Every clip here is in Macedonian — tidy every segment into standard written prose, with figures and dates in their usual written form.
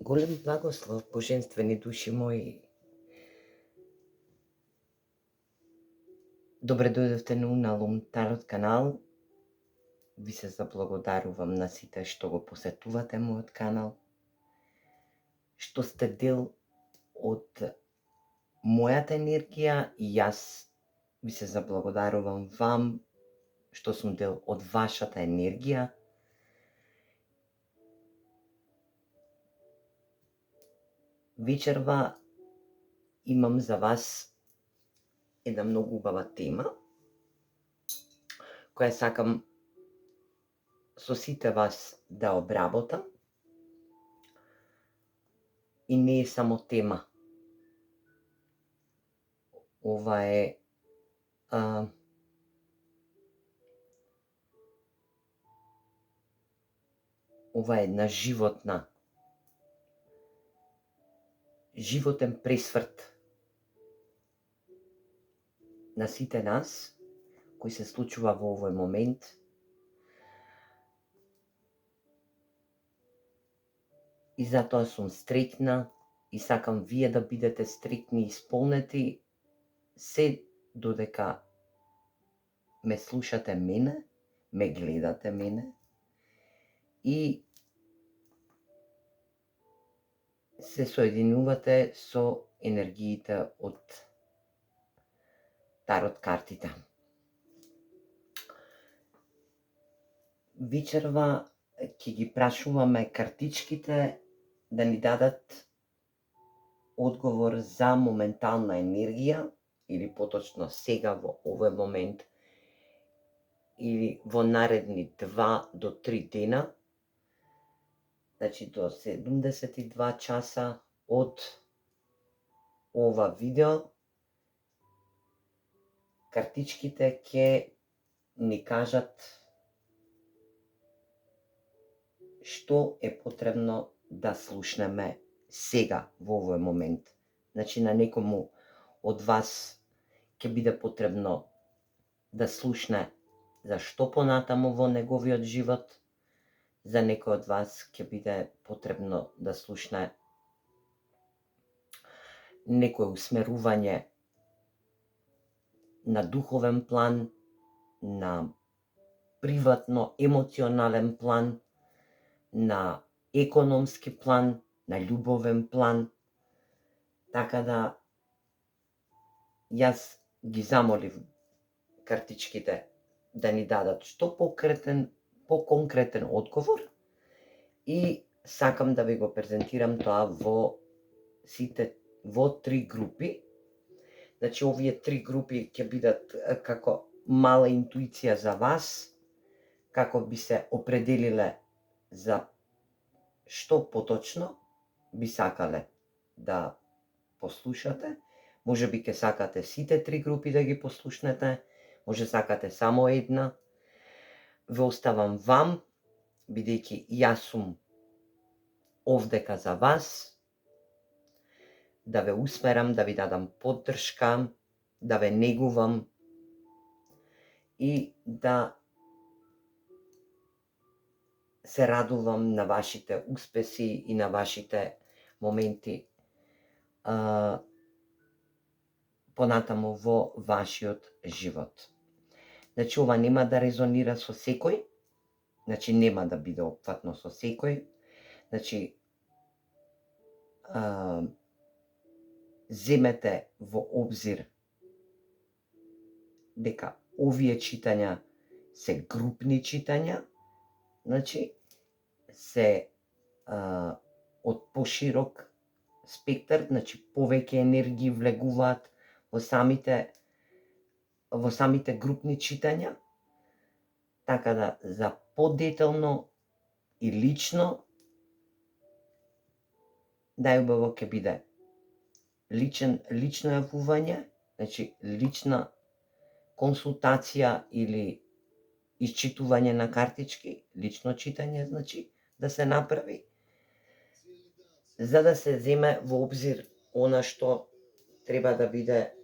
Голем благослов, божествени души мои. Добре дојдовте на Уналум Тарот канал. Ви се заблагодарувам на сите што го посетувате мојот канал, што сте дел од мојата енергија и јас ви се заблагодарувам вам што сум дел од вашата енергија. Вечерва имам за вас една многу убава тема, која сакам со сите вас да обработам. И не е само тема. Ова е една животен пресврт на сите нас, кој се случува во овој момент. И затоа сум среќна и сакам вие да бидете среќни и исполнети се додека ме слушате мене, ме гледате мене и се соединувате со енергиите од тарот картите. Вечерва ќе ги прашуваме картичките да ни дадат одговор за моментална енергија, или поточно сега во овој момент, или во наредни 2 до 3 дена, значи до 72 часа од ова видео. Картичките ќе ни кажат што е потребно да слушнеме сега во овој момент. Значи на некому од вас ќе биде потребно да слушне за што понатаму во неговиот живот, за некој од вас ќе биде потребно да слушне некој усмерување на духовен план, на приватно емоционален план, на економски план, на љубовен план. Така да јас ги замолив картичките да ни дадат што поконкретен одговор и сакам да ви го презентирам тоа во 3 групи. Значи овие 3 групи ќе бидат како мала интуиција за вас, како би се определиле за што поточно би сакале да послушате. Може би ќе сакате сите 3 групи да ги послушнете, може сакате само една. Ве оставам вам, бидејќи јас сум овдека за вас, да ве усмерам, да ви дадам поддршка, да ве негувам и да се радувам на вашите успеси и на вашите моменти понатаму во вашиот живот. Значи ова нема да резонира со секој, значи нема да биде опфатно со секој. Значи земете во обзир дека овие читања се групни читања, значи се од поширок спектар, значи повеќе енергии влегуваат во самите групни читања, така да за подетелно и лично најубаво ќе биде лично јавување, значи лична консултација или исчитување на картички, лично читање, значи да се направи, за да се земе во обзир она што треба да биде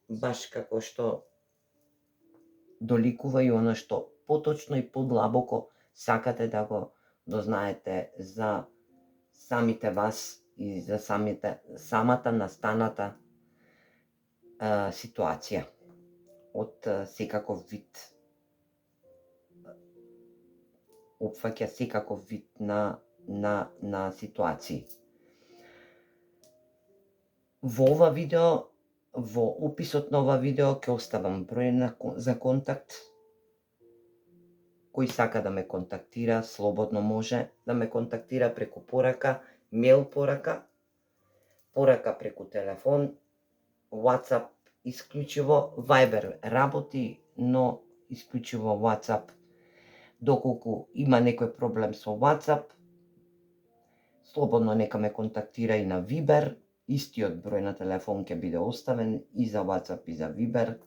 баш како што доликува и она што поточно и подлабоко сакате да го дознаете за самите вас и за самата настаната ситуација од секаков вид. Опфаќа секаков вид на ситуации. Во ова видео, во описот на ова видео ќе оставам број за контакт. Кој сака да ме контактира, слободно може да ме контактира преку порака, мејл порака, порака преку телефон, WhatsApp исклучиво, Viber работи, но исклучиво WhatsApp. Доколку има некој проблем со WhatsApp, слободно нека ме контактира и на Viber, истиот број на телефон ќе биде оставен и за WhatsApp и за Viber.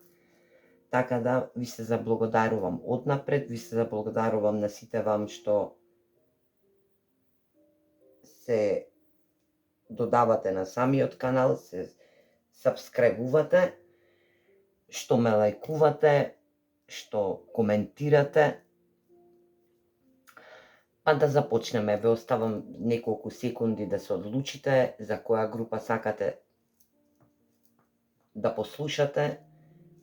Така да ви се заблагодарувам однапред, ви се заблагодарувам на сите вам што се додавате на самиот канал, се сабскрајбувате, што ме лајкувате, што коментирате. Па да започнеме, ве оставам неколку секунди да се одлучите за која група сакате да послушате,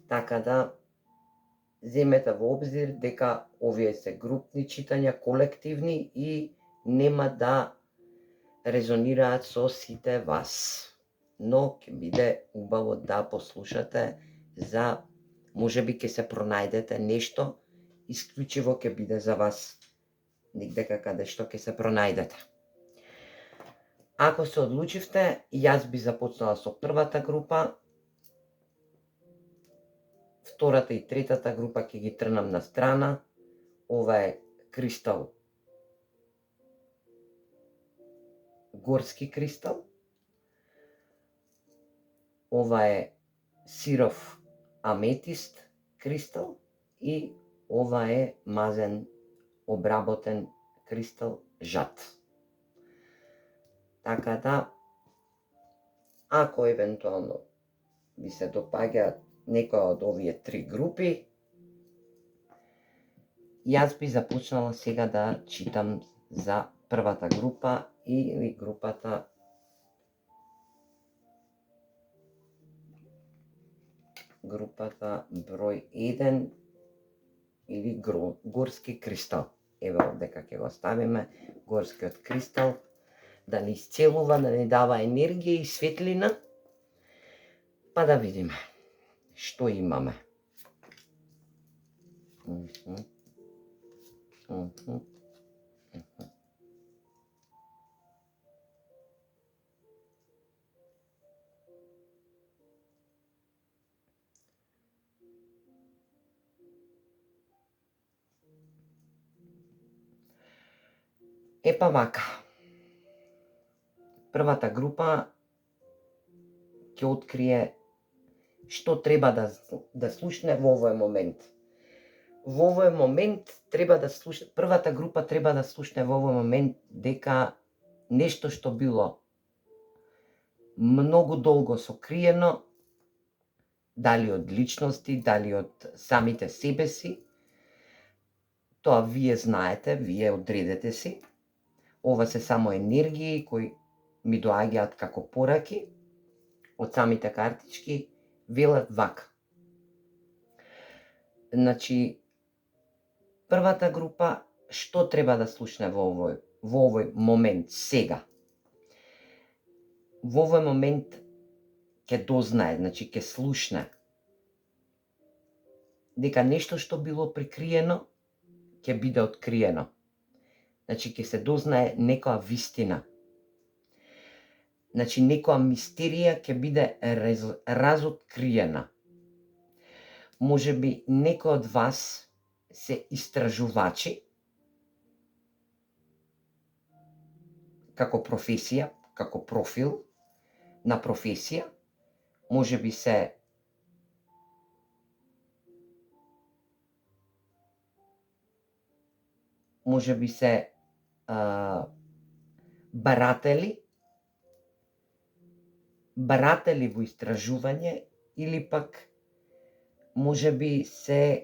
така да земете во обзир дека овие се групни читања, колективни и нема да резонираат со сите вас. Но ќе биде убаво да послушате за, можеби ќе се пронајдете нешто, исклучиво ќе биде за вас, негде каде што ќе се пронајдете. Ако се одлучивте, јас би започнала со првата група, втората и третата група ќе ги трнам на страна. Ова е кристал, горски кристал. Ова е сиров аметист кристал и ова е мазен обработен кристал жад. Така да, ако евентуално ви се допаѓаат некоја од овие три групи, јас би започнала сега да читам за првата група или групата број 1 или горски кристал. Еве овдека ќе го ставиме горскиот кристал да ни исцелува, да ни дава енергија и светлина. Па да видиме што имаме. Епа вака. Првата група ќе открие што треба да слушне во овој момент. Во овој момент треба да слушне, првата група треба да слушне во овој момент дека нешто што било многу долго сокриено, дали од личности, дали од самите себе си, тоа вие знаете, вие одредете си. Ова се само енергии кои ми доаѓаат како пораки од самите картички, велат вака. Значи, првата група што треба да слушне во овој момент сега? Во овој момент ќе дознае, значи ќе слушне дека нешто што било прикриено ќе биде откриено. Значи ќе се дознае некоја вистина. Значи некоја мистерија ќе биде разоткриена. Можеби некој од вас се истражувачи како професија, како профил на професија, можеби се баратели во истражување или пак можеби се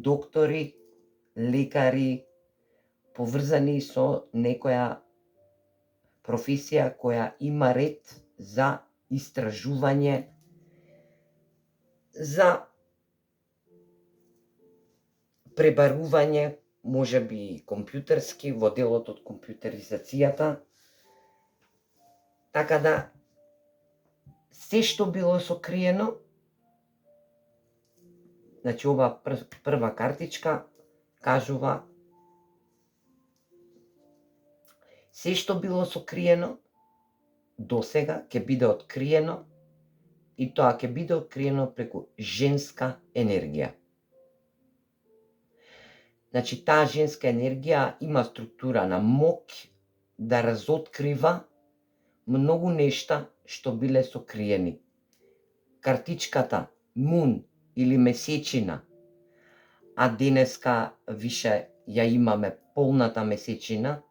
доктори, лекари, поврзани со некоја професија која има ред за истражување, за пребарување, може би компјутерски, во делот од компјутеризацијата. Така да, се што било сокриено, значи ова прва картичка кажува се што било сокриено досега ќе биде откриено и тоа ќе биде откриено преку женска енергија. Значи, таа женска енергија има структура на моќ да разоткрива многу нешта што биле сокриени. Картичката Мун или месечина, а денеска више ја имаме полната месечина,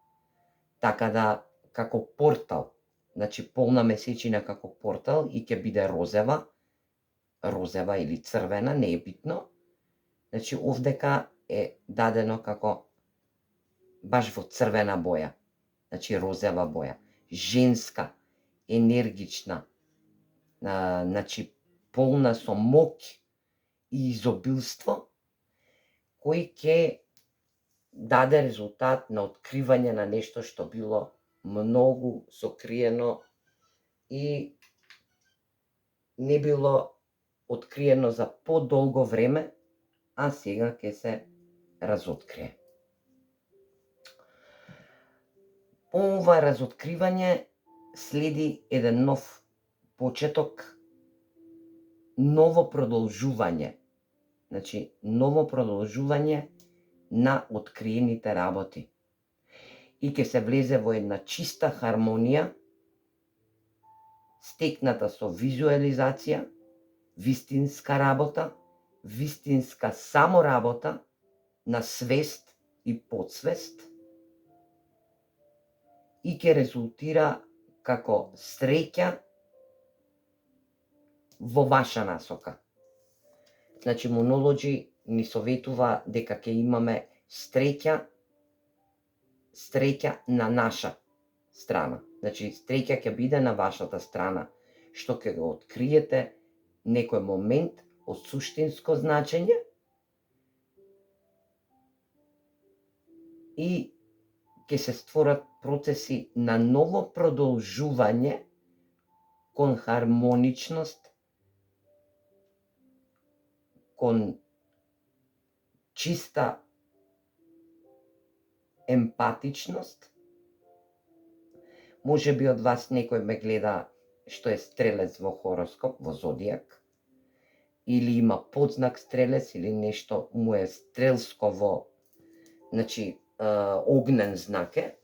така да како портал, значи полна месечина како портал и ќе биде розева или црвена, не е битно. Значи овдека е дадено како баш во црвена боја, значи розева боја, женска, енергична, значи полна со моќ и изобилство, кој ќе даде резултат на откривање на нешто што било многу сокриено и не било откриено за подолго време, а сега ќе се разоткрие. По ова разоткривање следи еден нов почеток, ново продолжување. Значи, ново продолжување на откриените работи. И ќе се влезе во една чиста хармонија, стекната со визуализација, вистинска работа, вистинска саморабота на свест и подсвест и ќе резултира како среќа во ваша насока. Значи, Moonology ни советува дека ќе имаме среќа на наша страна. Значи, среќа ќе биде на вашата страна, што ќе го откриете некој момент од суштинско значење и ќе се створат процеси на ново продолжување кон хармоничност, кон чиста емпатичност. Може би од вас некој ме гледа што е стрелец во хороскоп, во зодијак, или има подзнак стрелец, или нешто му е стрелско во, значи, огнен знак е.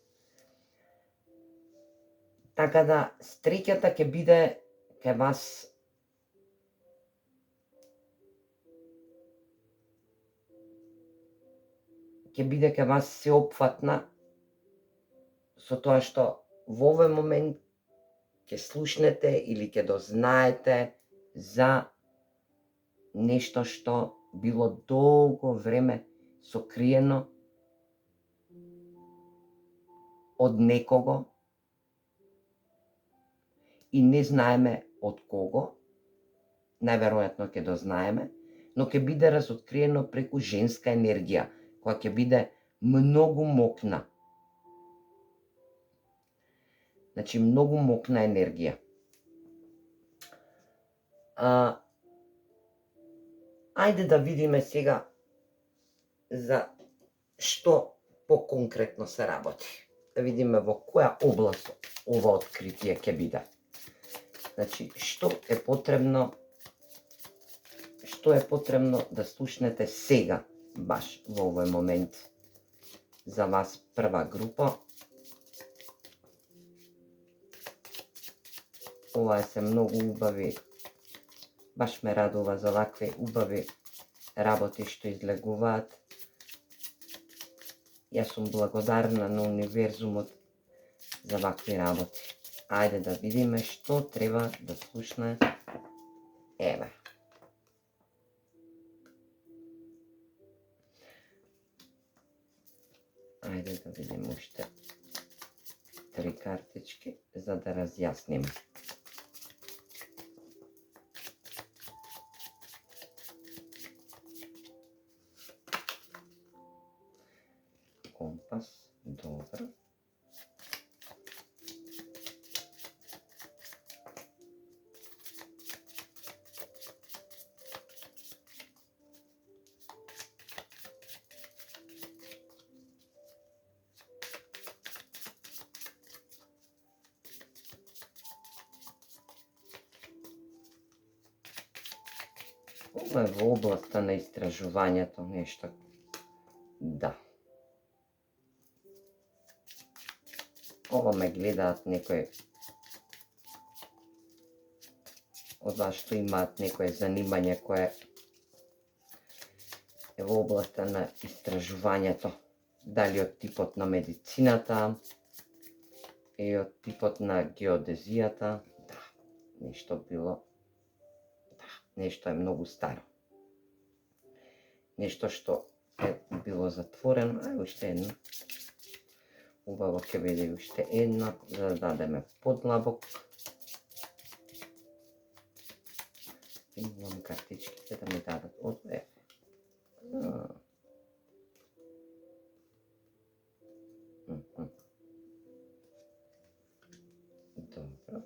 Така да, среќата ќе биде кај вас сеопфатна со тоа што во овој момент ќе слушнете или ќе дознаете за нешто што било долго време сокриено од некого и не знаеме од кого, најверојатно ќе дознаеме, но ќе биде разоткриено преку женска енергија, која ќе биде многу мокна. Значи, многу мокна енергија. Ајде да видиме сега за што поконкретно се работи. Да видиме во која област ова откритие ќе биде. Значи, што е потребно да слушнете сега, баш во овој момент, за вас прва група. Ова се многу убави, баш ме радува за вакви убави работи што излегуваат. Јас сум благодарна на универзумот за вакви работи. Ајде да видиме што треба да слушне. Еве. Ајде да видим уште 3 картички за да разјасним. Компас, добро. Ова е во областа на истражувањето нешто. Да. Ова ме гледаат некои од вас што имаат некое занимање кое е во областа на истражувањето. Дали од типот на медицината и од типот на геодезијата. Да, нешто било. Нешто е многу старо. Нешто што е било затворено. Ај, уште едно. Убаво ќе биде уште една, за да дадеме подлабок. Имам картичките да ми дадат одве. Добро.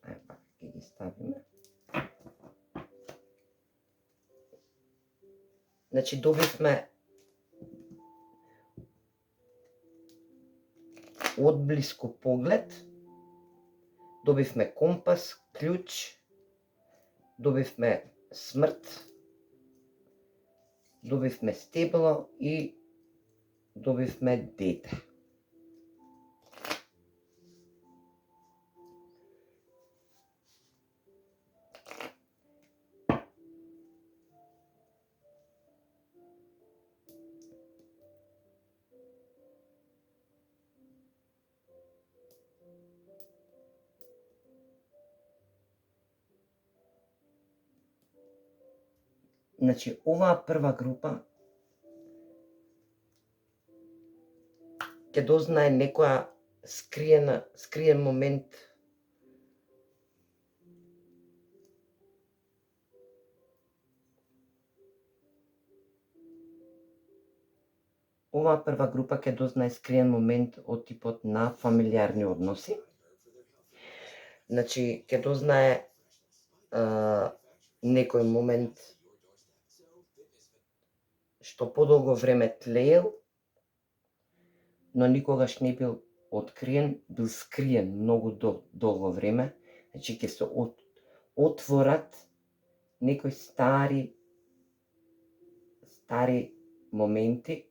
Ај, пак ќе ги ставиме. Значи, добивме одблиску поглед, добивме компас, клjuč, добивме смрт, добивме стебло и добивме дете. Значи, оваа прва група ќе дознае некоја скриен момент Оваа прва група ќе дознае скриен момент од типот на фамилиарни односи. Значи, ќе дознае некој момент што подолго време тлеел, но никогаш не бил откриен, бил скриен многу долго време. Значи, ќе се отворат некои стари моменти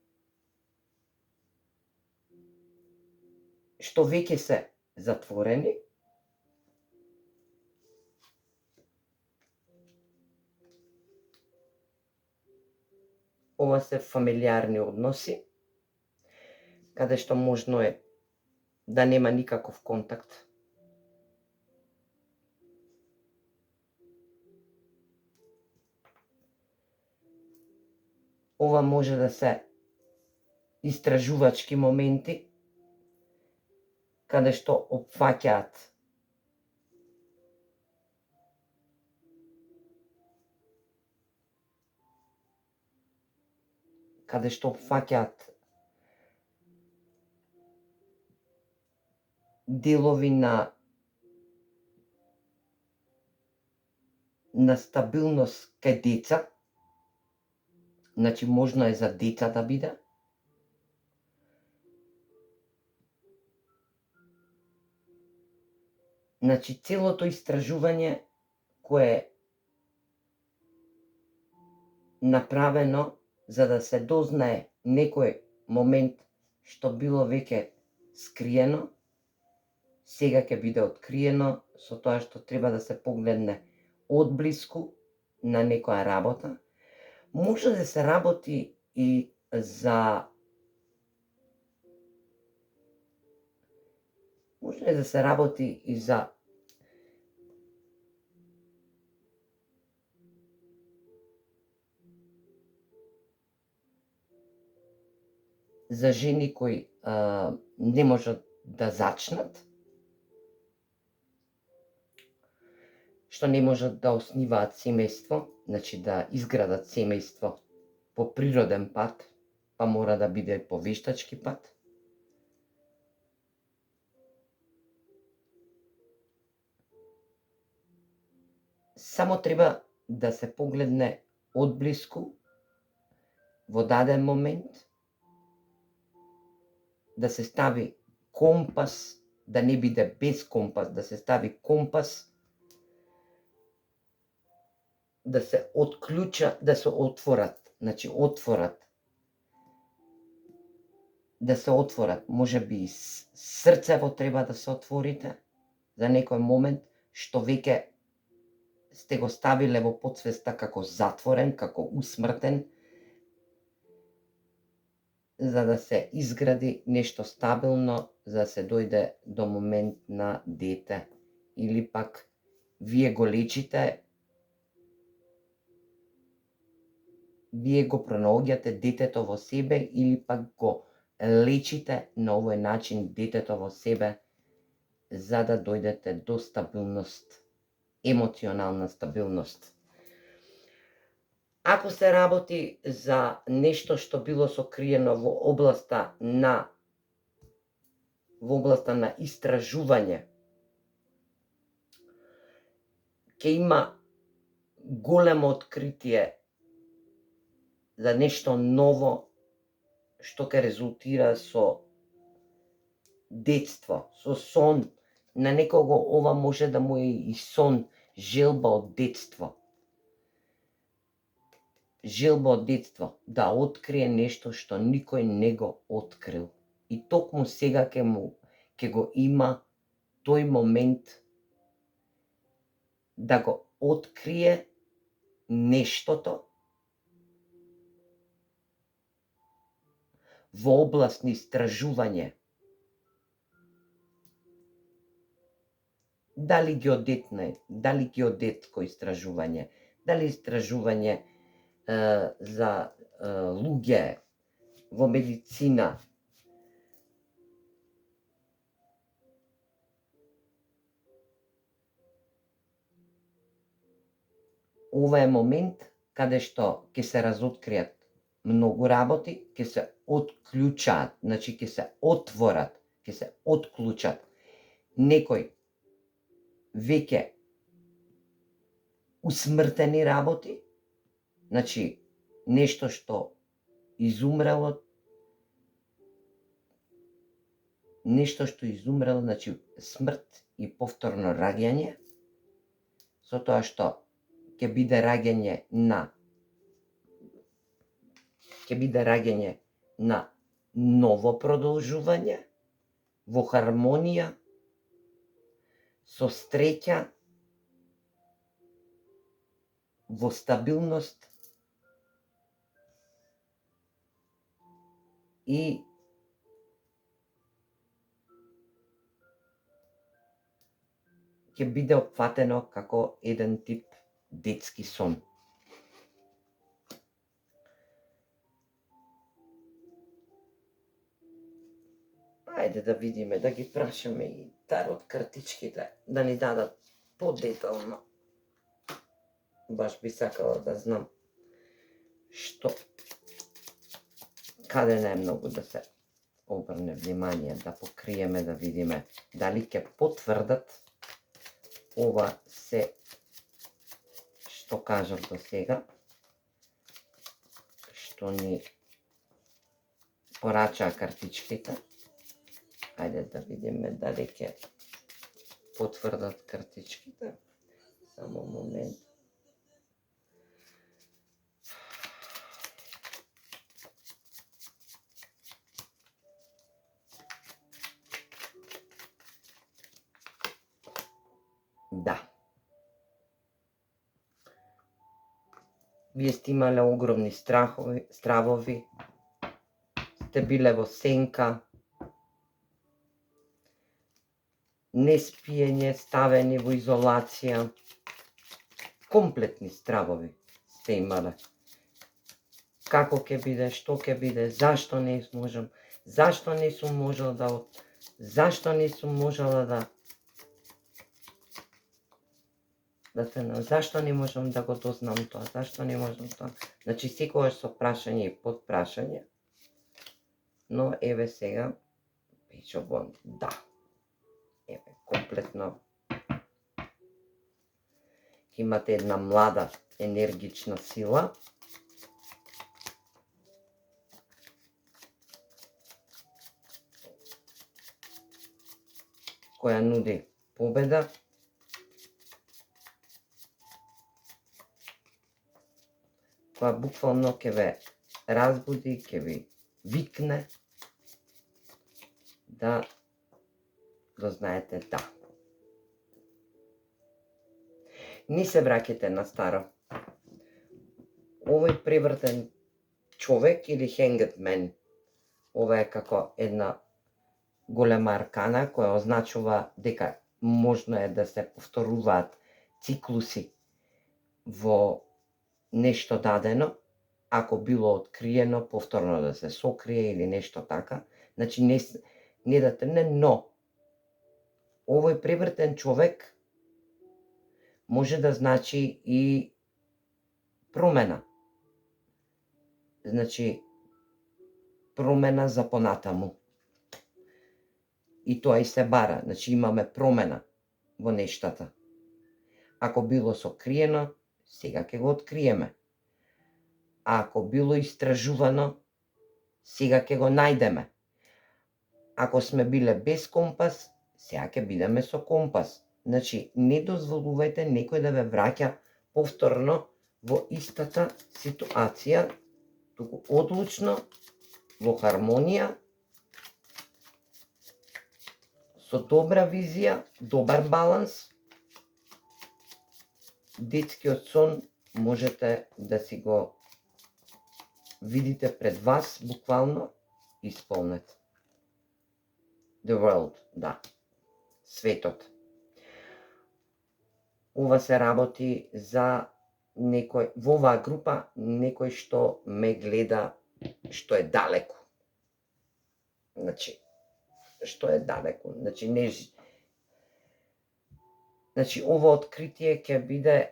што веќе се затворени. Ова се фамилиарни односи, каде што можно е да нема никаков контакт. Ова може да се истражувачки моменти, каде што опфаќаат делови на стабилност кај деца. Значи, можно е за деца да биде. Значи, целото истражување кое е направено за да се дознае некој момент што било веќе скриено, сега ќе биде откриено со тоа што треба да се погледне одблиску на некоја работа. Може да се работи и за за жени кои не можат да зачнат, што не можат да основаат семејство, значи да изградат семејство по природен пат, па мора да биде по вештачки пат. Само треба да се погледне одблиску во даден момент, да се стави компас, да не биде без компас, да се стави компас, да се отклуча, да се отворат, значи да се отворат, може би срцево треба да се отворите за некој момент, што веќе сте го ставиле во подсвеста како затворен, како усмртен, за да се изгради нешто стабилно, за да се дојде до момент на дете. Или пак вие го лечите, вие го пронаоѓате детето во себе, или пак го лечите на овој начин детето во себе, за да дојдете до стабилност, емоционална стабилност. Ако се работи за нешто што било сокриено во областа на истражување, ќе има големо откритие за нешто ново што ќе резултира со детство, со сон. На некого ова може да му е и сон, желба од детство. Желба од детство, да открие нешто што никој не го открил. И токму сега ќе го има тој момент да го открие нештото во област на истражување. Дали геодетско истражување, дали истражување за луѓе во медицина. Ова е момент каде што ќе се разоткријат многу работи, ќе се отклучаат, значи ќе се отворат, ќе се отклучат некои веќе усмртени работи, значи нешто што изумрело, значи смрт и повторно раѓање, со тоа што ќе биде раѓање на ново продолжување, во хармонија, со среќа, во стабилност и ќе биде опфатено како еден тип детски сон. Ајде да видиме, да ги прашаме и тарот картичките, да ни дадат подетално. Баш би сакала да знам што, каде најмногу да се обрне внимание, да покриеме, да видиме дали ќе потврдат ова се што кажав до сега, што ни порачаа картичките. Ајде да видиме дали ќе потврдат картичките. Само момент. Да. Вие сте имале огромни стравови, сте биле во сенка, неспиење, ставени во изолација, комплетни стравови сте имале. како ќе биде, што ќе биде, зашто не можам, зашто не сум можела зашто не сум можела зашто не можам да го дознам тоа, зашто не можам тоа. Значи секогаш со прашање и подпрашање. Но еве сега Page of Wands, да. Еве комплетно имате една млада енергична сила. Која нуди победа. Која буквално ќе ве разбуди, ќе ви викне да го знаете да. Не се враќате на старо. Овој превртен човек или Hanged Man, ова е како една голема аркана која означува дека можно е да се повторуваат циклуси во нешто дадено, ако било откриено, повторно да се сокрие или нешто така. Значи не да трне, но овој превртен човек може да значи и промена. Значи промена за понатаму. И тоа и се бара, значи имаме промена во нештата. Ако било сокриено, сега ќе го откриеме. А ако било истражувано, сега ќе го најдеме. Ако сме биле без компас, сега ќе бидеме со компас. Значи, не дозволувајте некој да ве враќа повторно во истата ситуација, туку одлучно, во хармонија, со добра визија, добар баланс, детскиот сон можете да си го видите пред вас, буквално, исполнет. The world, да. Светот. Ова се работи за некој, во оваа група, некој што ме гледа, што е далеку. Значи, што е далеку. Значи, ова откритие ќе биде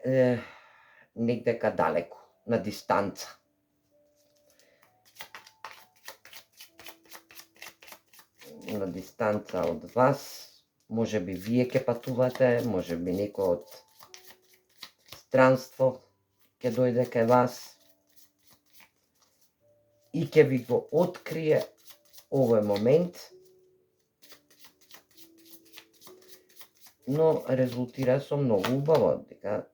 негдека далеку, на дистанца. На дистанца од вас, може би вие ќе патувате, може би некој од странство ќе дојде кај вас и ќе ви го открие овој момент, но резултира со многу убаво, дека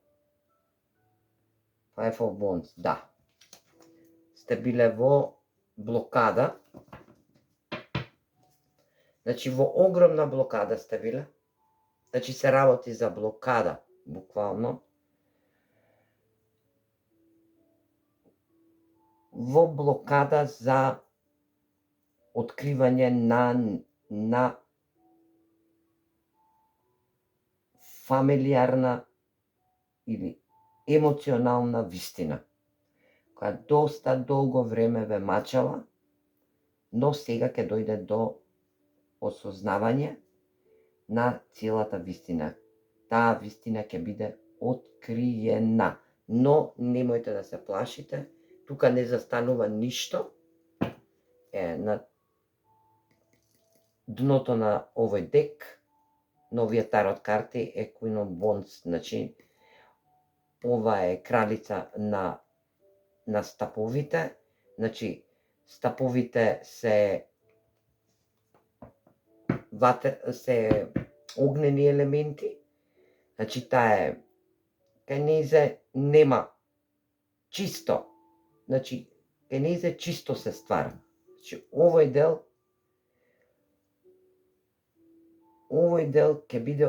Five of Wands, да. Сте биле во блокада, значи во огромна блокада сте биле, значи се работи за блокада, буквално. Во блокада за откривање на фамилиарна или емоционална вистина, која доста долго време ве мачала, но сега ќе дојде до осознавање на целата вистина. Таа вистина ќе биде откриена, но немојте да се плашите, тука не застанува ништо. На дното на овој дек, на овие тарот карти е Queen of Wands, значи ова е кралица на стаповите, значи стаповите се огнени елементи, значи таа е кај нејзе нема чисто, значи кај нејзе чисто се ствара. Значи овој дел ќе биде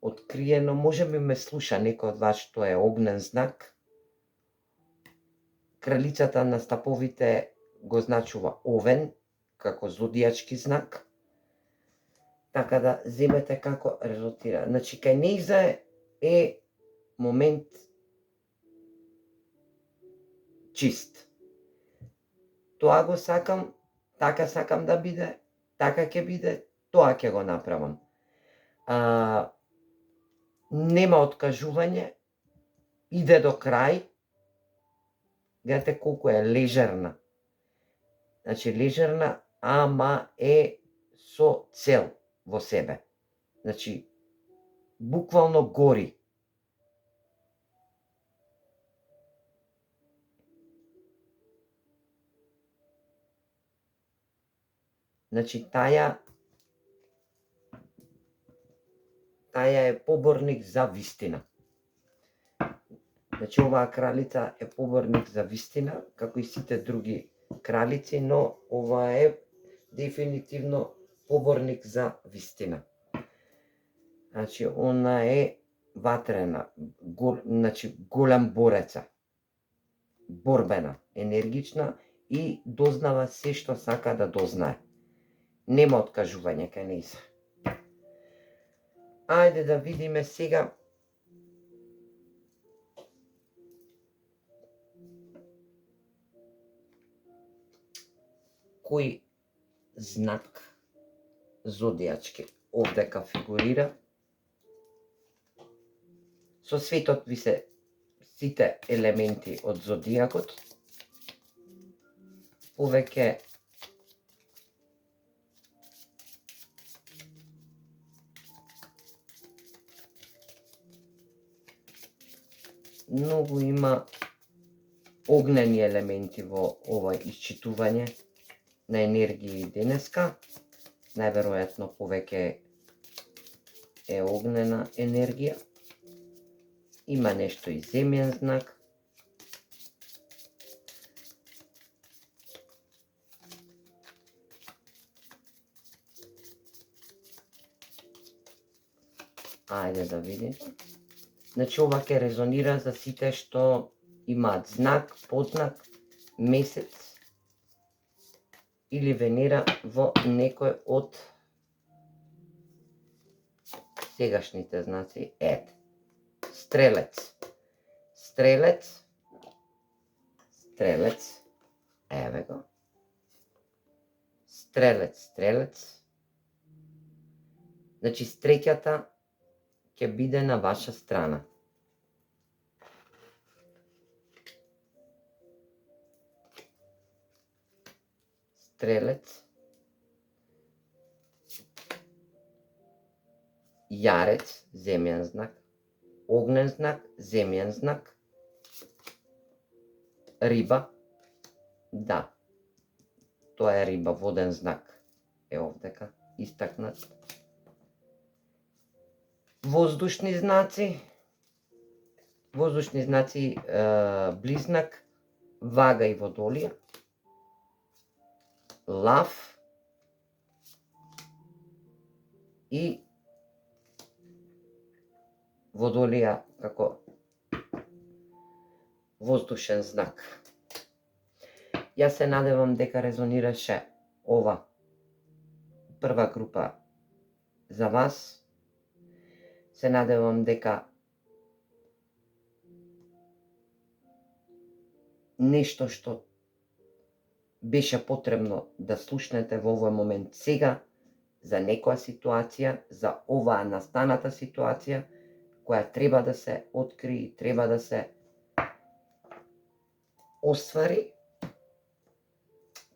откриено, може би ме слуша некој од вас што е огнен знак. Кралицата на стаповите го значува овен, како зодијачки знак. Така да земете како резултира. Значи, кај нејзе е момент чист. Тоа го сакам, така сакам да биде, така ќе биде, тоа ќе го направам. Нема откажување, иде до крај. Гледате колку е лежерна. Значи лежерна, ама е со цел во себе. Значи, буквално гори. Значи, таја е поборник за вистина. Значи, оваа кралица е поборник за вистина, како и сите други кралици, но ова е дефинитивно поборник за вистина. Значи, она е ватрена, значи, голем бореца, борбена, енергична и дознава се што сака да дознае. Нема откажување кај нејзе. Ајде да видиме сега кој знак зодијачки овдека фигурира. Со светот ви се сите елементи од зодијакот. Повеќе многу има огнени елементи во ова исчитување на енергии денеска. Најверојатно повеќе е огнена енергија. Има нешто и земјен знак. Ајде да видим. Значи, ова ќе резонира за сите што имаат знак, подзнак, месец или Венера во некој од сегашните знаци. Ете, Стрелец. Стрелец. Стрелец. Еве го. Стрелец, стрелец. Значи, среќата ќе биде на ваша страна. Стрелец. Јарец, земјен знак. Огнен знак, земјен знак. Риба. Да. Тоа е риба, воден знак. Е овдека истакнат. Воздушни знаци. Воздушни знаци, близнак, вага и водолија. Лав и водолија како воздушен знак. Јас се надевам дека резонираше ова прва група за вас. Се надевам дека нешто што беше потребно да слушнете во овој момент сега, за некоја ситуација, за оваа настаната ситуација, која треба да се откри, треба да се оствари,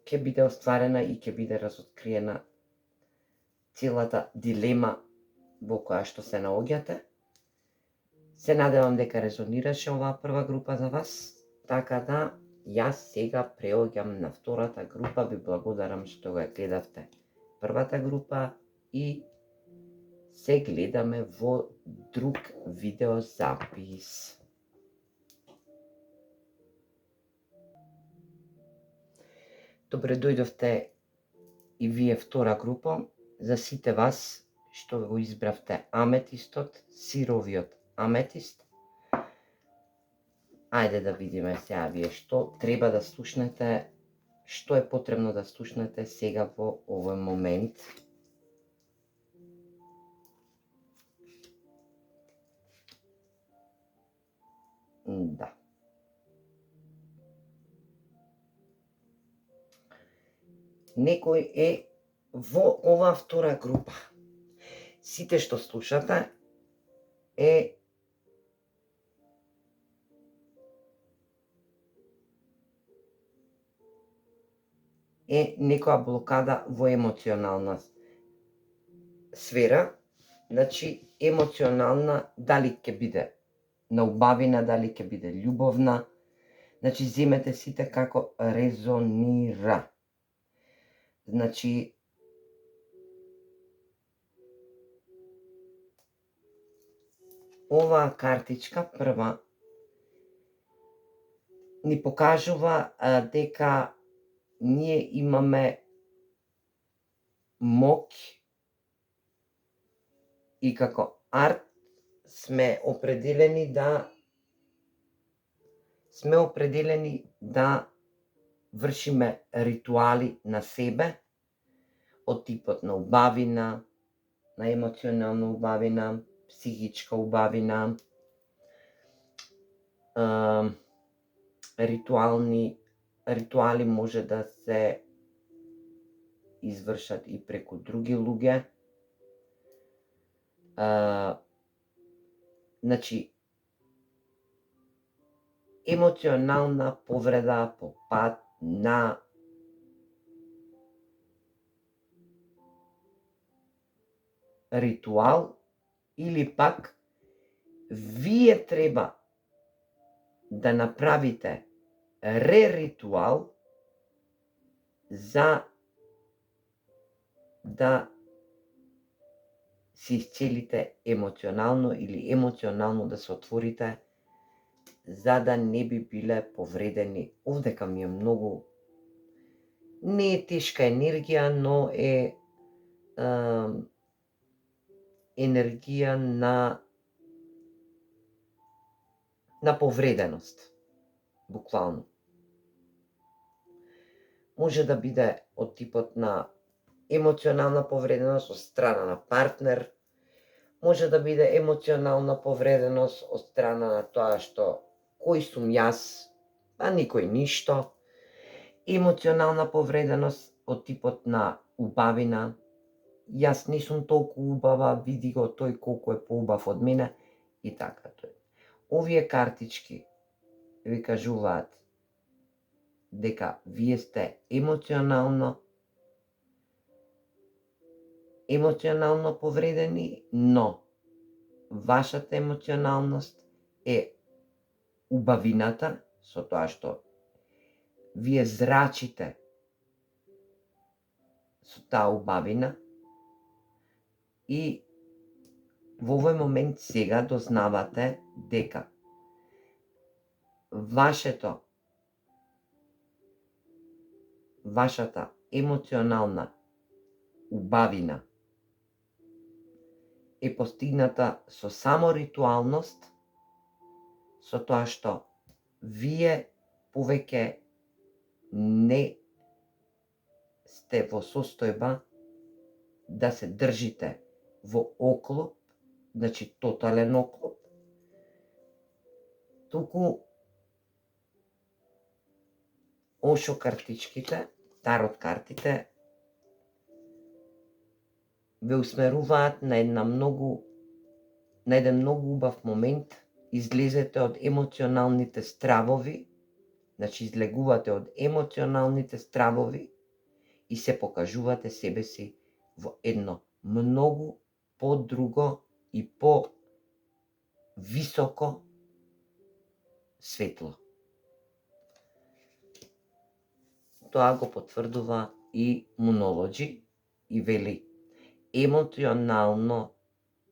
ќе биде остварена и ќе биде разоткриена целата дилема во која што се наоѓате. Се надевам дека резонираше оваа прва група за вас, така да јас сега преоѓам на втората група. Ви благодарам што го гледавте првата група и се гледаме во друг видеозапис. Добре дојдовте и вие втора група. За сите вас што го избравте аметистот, сировиот аметист. Ајде да видиме сега вие што треба да слушнете, што е потребно да слушнете сега во овој момент. Да. некој е во оваа втора група. Сите што слушате е некоја блокада во емоционална сфера, значи емоционална, дали ќе биде на убавина, дали ќе биде љубовна, значи земете сите како резонира. Значи, оваа картичка прва ни покажува дека ние имаме моќ и како арт сме определени да вршиме ритуали на себе од типот на убавина, на емоционална убавина, психичка убавина, ритуали може да се извршат и преку други луѓе. Значи, емоционална повреда по пат на ритуал или пак вие треба да направите реритуал за да се исцелите емоционално или емоционално да се отворите за да не би биле повредени. Овдека ми е многу, не е тешка енергија, но е енергија на повреденост, буквално. Може да биде од типот на емоционална повреденост од страна на партнер, може да биде емоционална повреденост од страна на тоа што кој сум јас, а никој ништо, емоционална повреденост од типот на убавина, јас не сум толку убава, види го тој колку е поубав од мене и така тој. Овие картички ви кажуваат дека вие сте емоционално повредени, но вашата емоционалност е убавината, со тоа што вие зрачите со таа убавина и во овој момент сега дознавате дека вашата емоционална убавина е постигната со саморитуалност, со тоа што вие повеќе не сте во состојба да се држите во оклоп, значи тотален оклоп, туку Ошо картичките, тарот картите, ве усмеруваат на еден многу убав момент, излезете од емоционалните стравови, значи излегувате од емоционалните стравови и се покажувате себе си во едно многу по-друго и по-високо светло. Тоа го потврдува и Monology и вели: емоционално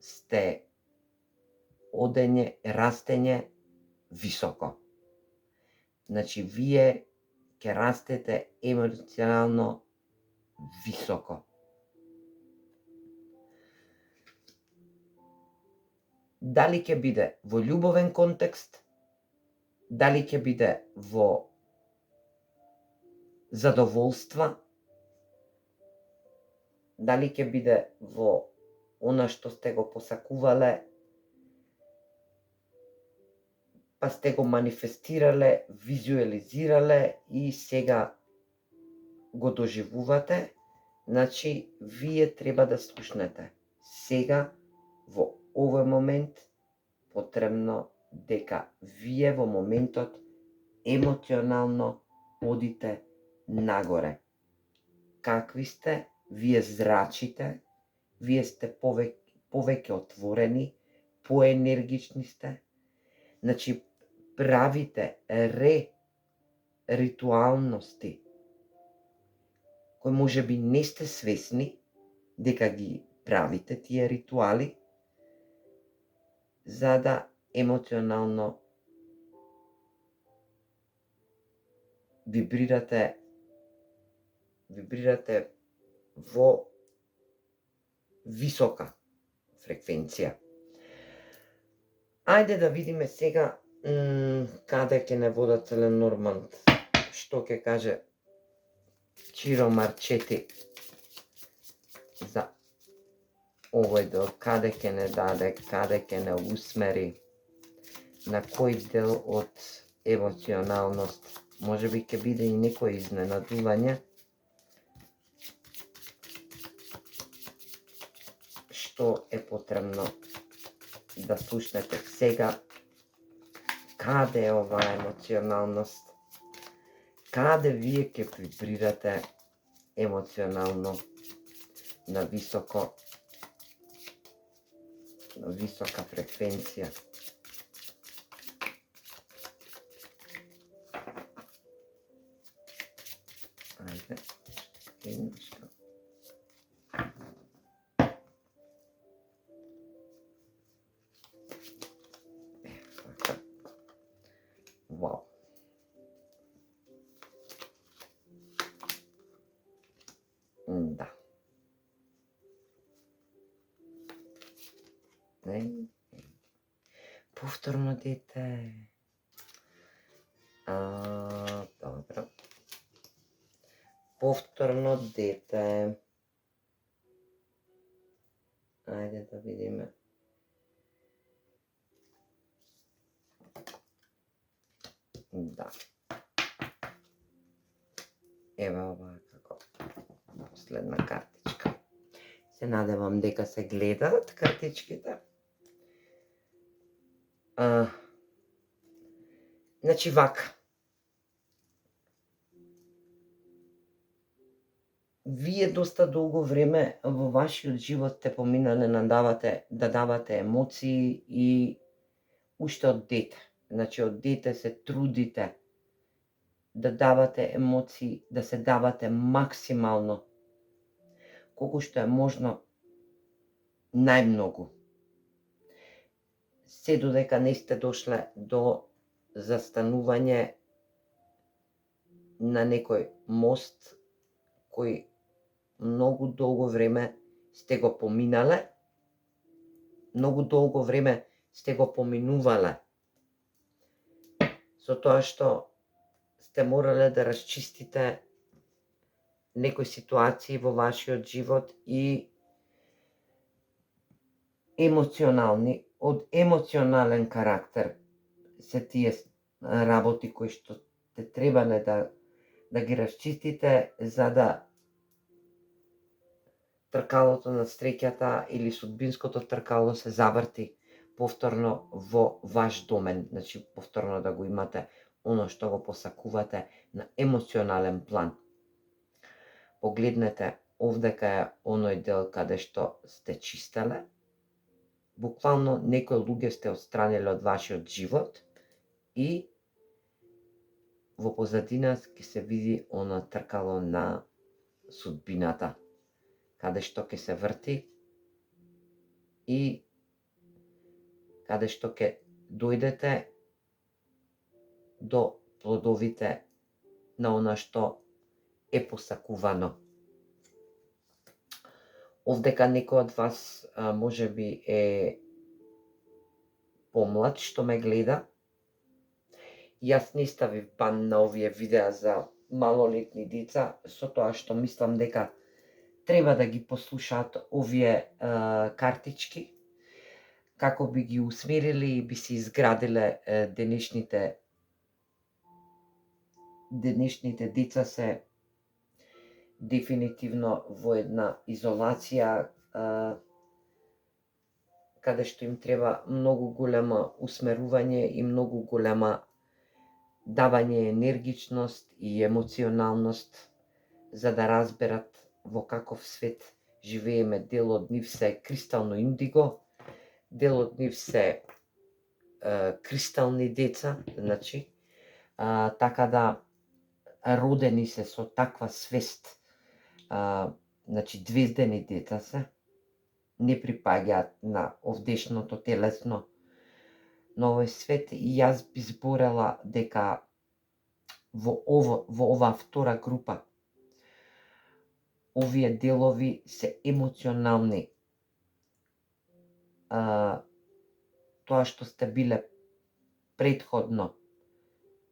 сте растење високо. Значи, вие ќе растете емоционално високо. Дали ќе биде во љубовен контекст, дали ќе биде во задоволства, дали ќе биде во она што сте го посакувале, па сте го манифестирале, визуализирале и сега го доживувате, значи вие треба да слушнете. Сега, во овој момент, потребно дека вие во моментот емоционално одите нагоре. Какви сте, вие зрачите, вие сте повеќе отворени, поенергични сте. Значи, правите ритуалности кои можеби не сте свесни дека ги правите тие ритуали, за да емоционално вибрирате во висока фреквенција. Ајде да видиме сега каде ќе не вода Целен Норманд, што ќе каже Чиро Марчети за овој дел, каде ќе не даде, каде ќе не усмери, на кој дел од емоционалност. Можеби ќе биде и некој изненадување, што е потребно да слушнете сега. Каде е оваа емоционалност? Каде вие ќе вибрирате емоционално на висока фреквенција? Ајде, нешто. Вау. Да. Повторно дете. Добро. Повторно дете. Ајде да видиме. Да. Еве оваа како последна картичка. Се надевам дека се гледаат картичките. Значи вака. Вие доста долго време во вашиот живот те поминале да давате емоции и уште од дете. Значи од дете се трудите да давате емоции, да се давате максимално, колку што е можно најмногу. Се додека не сте дошле до застанување на некој мост кој многу долго време сте го поминале, многу долго време сте го поминувале, со тоа што сте морале да расчистите некои ситуации во вашиот живот и емоционални, од емоционален карактер се тие работи кои што те требале да ги расчистите за да тркалото на среќата или судбинското тркало се заврти повторно во ваш домен, значи повторно да го имате оно што го посакувате на емоционален план. Погледнете, овдека е оној дел каде што сте чистеле, буквално некои луѓе сте отстраниле од вашиот живот и во позадина ќе се види она тркало на судбината, каде што ќе се врти и каде што ќе дојдете до плодовите на она што е посакувано. Овдека некој од вас можеби е помлад што ме гледа. Јас не ставив бан на овие видеа за малолетни деца, со тоа што мислам дека треба да ги послушаат овие картички, како би ги усмерили и би се изградиле денешните деца се дефинитивно во една изолација, каде што им треба многу големо усмерување и многу голема давање енергичност и емоционалност, за да разберат во каков свет живееме. Дел од нив се кристално индиго, дел од нив се кристални деца, значи, така да родени се со таква свест, значи звездени деца се, не припаѓаат на овдешното телесно на овој свет. И јас би зборела дека во оваа втора група овие делови се емоционални. Тоа што сте биле претходно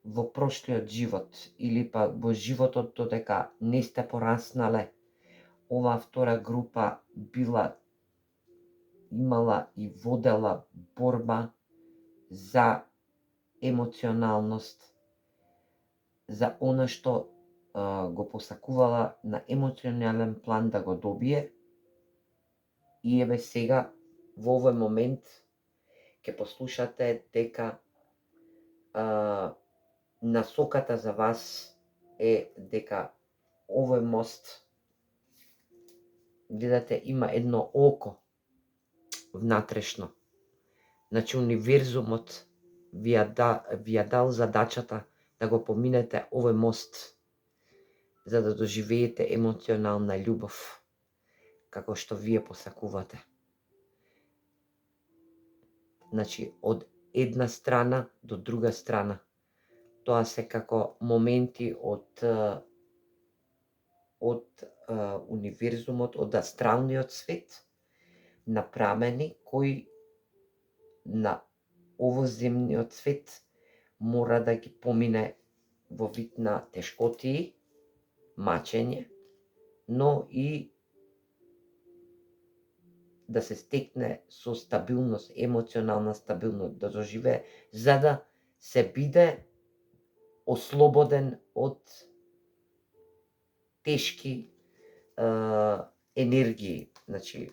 во прошлиот живот или па во животот додека не сте пораснале, оваа втора група имала и водела борба за емоционалност, за она што го посакувала на емоционален план да го добие. И еве сега, во овој момент, ќе послушате дека насоката за вас е дека овој мост, гледате, има едно око внатрешно. Значи, универзумот ви ја дал задачата да го поминете овој мост, за да доживеете емоционална љубов, како што вие посакувате. Значи, од една страна до друга страна. Тоа се како моменти од универзумот, од астралниот свет, направени, кои на овоземниот свет мора да ги помине во вид на тешкотии, мачење, но и да се стекне со стабилност, емоционална стабилност, да доживее, за да се биде ослободен од тешки енергии. Значи,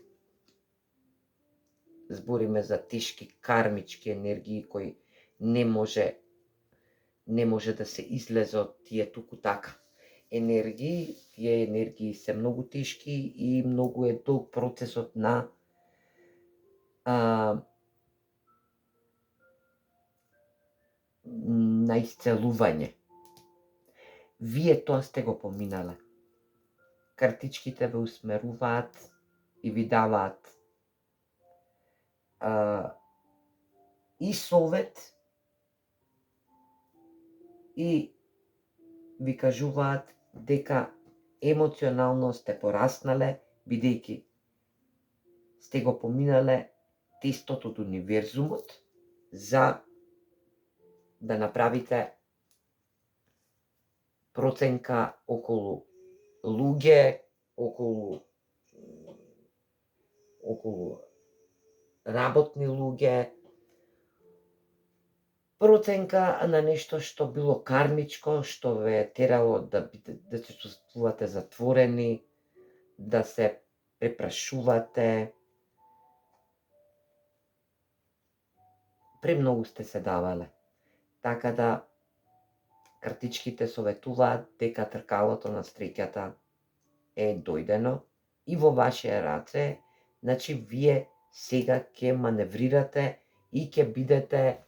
збориме за тешки кармички енергии кои не може да се излезе од тие туку така енергии. Тие енергии се многу тешки и многу е долг процесот на исцелување. Вие тоа сте го поминале. Картичките ве усмеруваат и ви даваат и совет, и ви кажуваат дека емоционално сте пораснале, бидејќи сте го поминале тестот од универзумот за да направите проценка околу луѓе, околу работни луѓе, проценка на нешто што било кармичко, што ве терало да се чувствувате затворени, да се препрашувате. Премногу сте се давале. Така да картичките советуваат дека тркалото на среќата е дојдено и во ваше раце. Значи, вие сега ќе маневрирате и ќе бидете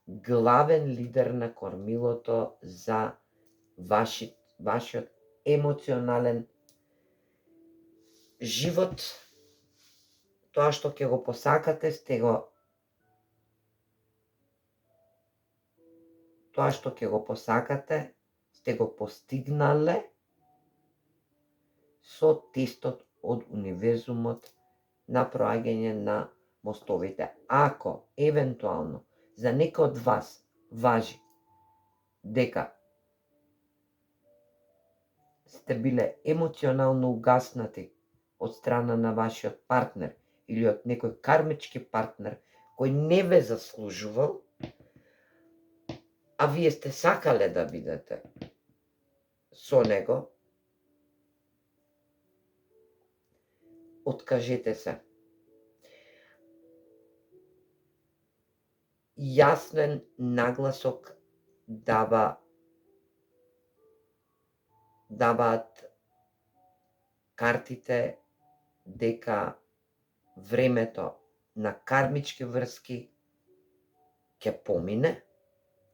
главен лидер на кормилото за вашиот емоционален живот. Тоа што ќе го посакате, сте го постигнале со тестот од универзумот на проаѓање на мостовите. Ако евентуално за некој од вас важи дека сте биле емоционално угаснати од страна на вашиот партнер или од некој кармички партнер кој не ве заслужувал, а вие сте сакале да бидете со него, откажете се. Јаснен нагласок даваат картите дека времето на кармички врски ќе помине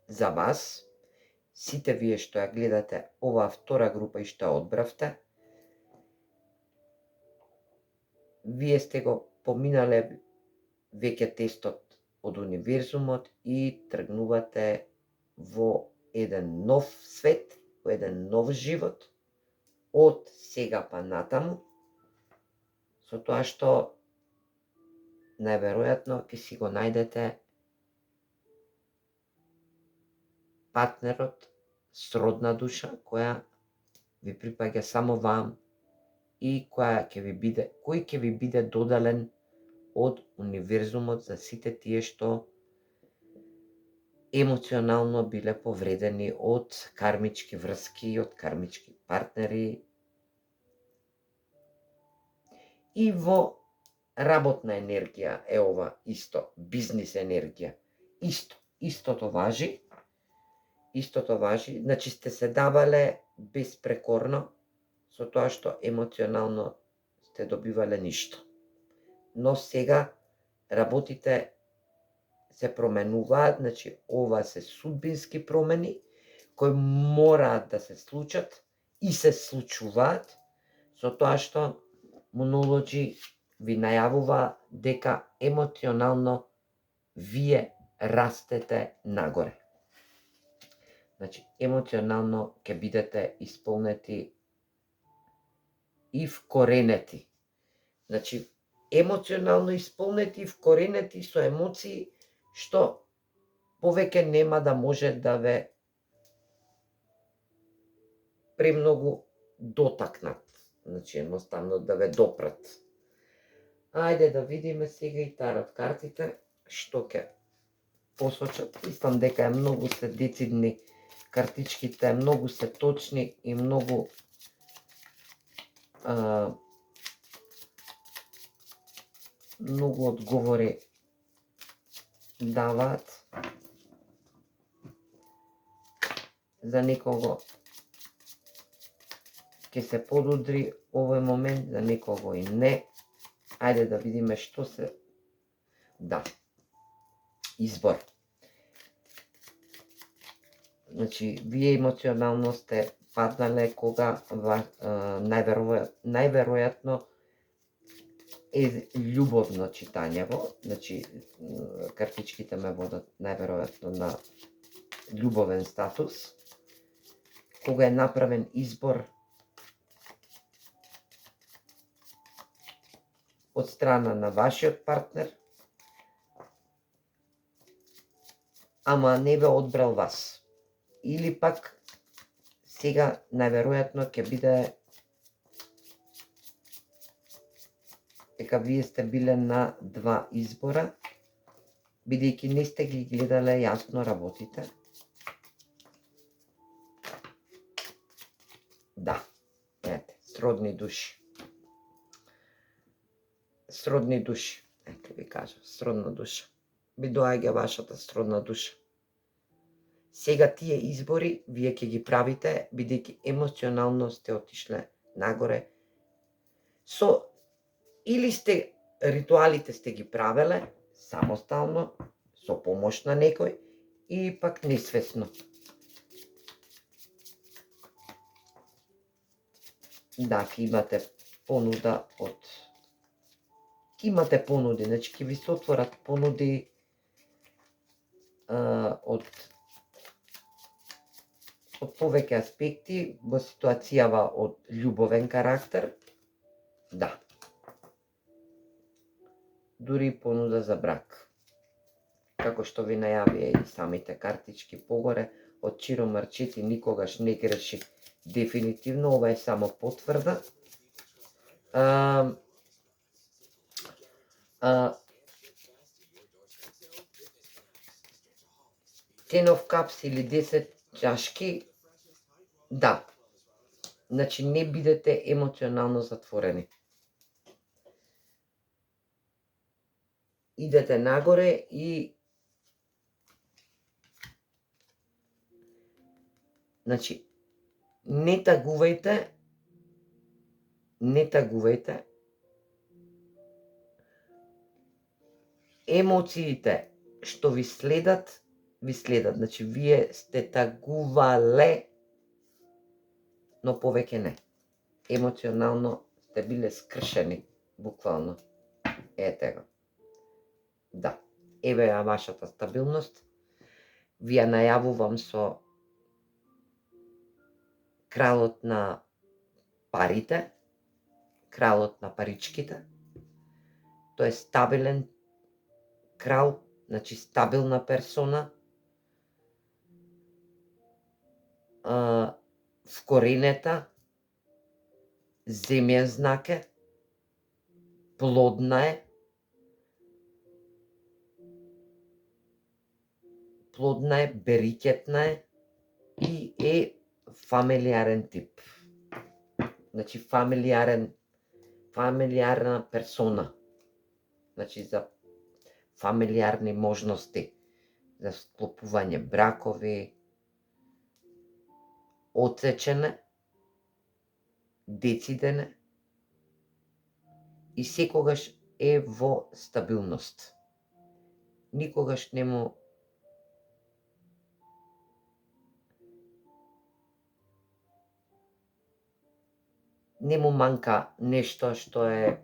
за вас. Сите вие што ја гледате оваа втора група и што ја одбравте, вие сте го поминале веќе тестот од универзумот и тргнувате во еден нов свет, во еден нов живот, од сега па натаму, со тоа што најверојатно ќе си го најдете партнерот, сродна душа, која ви припаѓа само вам и кој ќе ви биде доделен од универзумот за сите тие што емоционално биле повредени од кармички врски, од кармички партнери. И во работна енергија е ова исто, бизнис енергија. Истото важи, значи сте се давале безпрекорно, со тоа што емоционално сте добивале ништо. Но сега работите се променуваат, значи ова се судбински промени кои мораат да се случат и се случуваат, со тоа што Monology ви најавува дека емоционално вие растете нагоре. Значи, емоционално ќе бидете исполнети и вкоренети. Значи, емоционално исполнети и вкоренети со емоции што повеќе нема да може да ве премногу дотакнат. Значи, едноставно да ве допрат. Ајде да видиме сега и тарот картите, што ќе посочат. Мислам дека е многу се децидни картичките, многу се точни и многу одговори даваат. За некого ќе се подудри овој момент, за некого и не. Ајде да видиме што се... Да. Избор. Значи, вие емоционално сте паднале кога најверојатно е љубовно читањево. Значи, картичките ме водат најверојатно на љубовен статус. Кога е направен избор од страна на вашиот партнер, ама не ве одбрал вас. Или пак сега најверојатно ќе биде дека вие сте биле на два избора, бидејќи не сте ги гледале јасно работите. Да, ете, сродни души. Сродни души, ете ви кажам, сродна душа. Ви доаѓа вашата сродна душа. Сега тие избори вие ќе ги правите, бидејќи емоционално сте отишле нагоре. Или ритуалите сте ги правеле самостално, со помош на некој, и пак несвесно. Да, ќе имате понуда имате понуди, значи ќе ви се отворат понуди од повеќе аспекти во ситуацијава од љубовен карактер. Да. Дури понуда за брак. Како што ви најавија и самите картички погоре, од Чиро Марчети никогаш не греши. Дефинитивно, ова е само потврда. Ten of Cups или 10 чашки, да. Значи, не бидете емоционално затворени. идете нагоре и значи не тагувајте емоциите што ви следат, значи вие сте тагувале, но повеќе не. Емоционално сте биле скршени, буквално. Ете го. Да, еве ја вашата стабилност. Ви ја најавувам со кралот на парите, кралот на паричките. Тој е стабилен крал, значи стабилна персона, вкоренета, земјен знак е, плодна е, берикетна е и е фамилиарен тип. Значи фамилиарна персона. Значи за фамилиарни можности, за склопување бракови, одсечене, децидене и секогаш е во стабилност. Никогаш не му манка нешто што е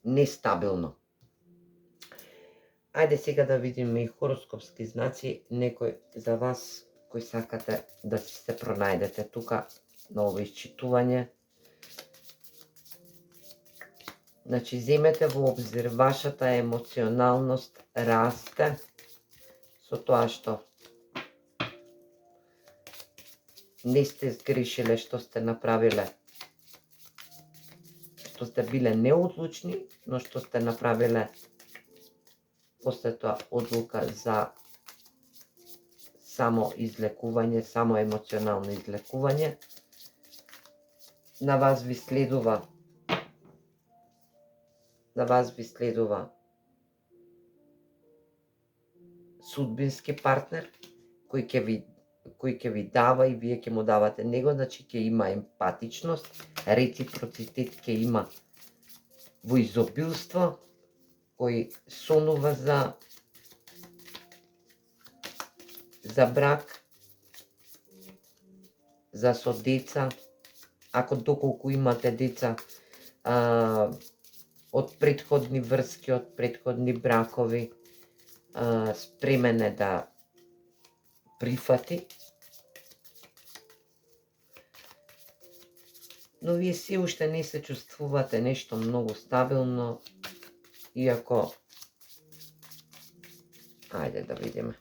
нестабилно. Ајде сега да видиме и хороскопски знаци, некој за вас кои сакате да се пронајдете тука на ова исчитување. Значи, земете во обзир вашата емоционалност расте со тоа што не сте сгрешиле, што сте направиле, што сте биле неодлучни, но што сте направиле после тоа одлука за само излекување, само емоционално излекување. На вас ви следува судбински партнер кој ќе ви дава и вие ќе му давате него, значи ќе има емпатичност, реципроцитет ќе има во изобилство, кој сонува за брак, за со деца, ако доколку имате деца, од претходни врски, од претходни бракови, спремен е да прифати. Но вие се уште не се чувствувате нешто многу стабилно, иако, ајде да видиме.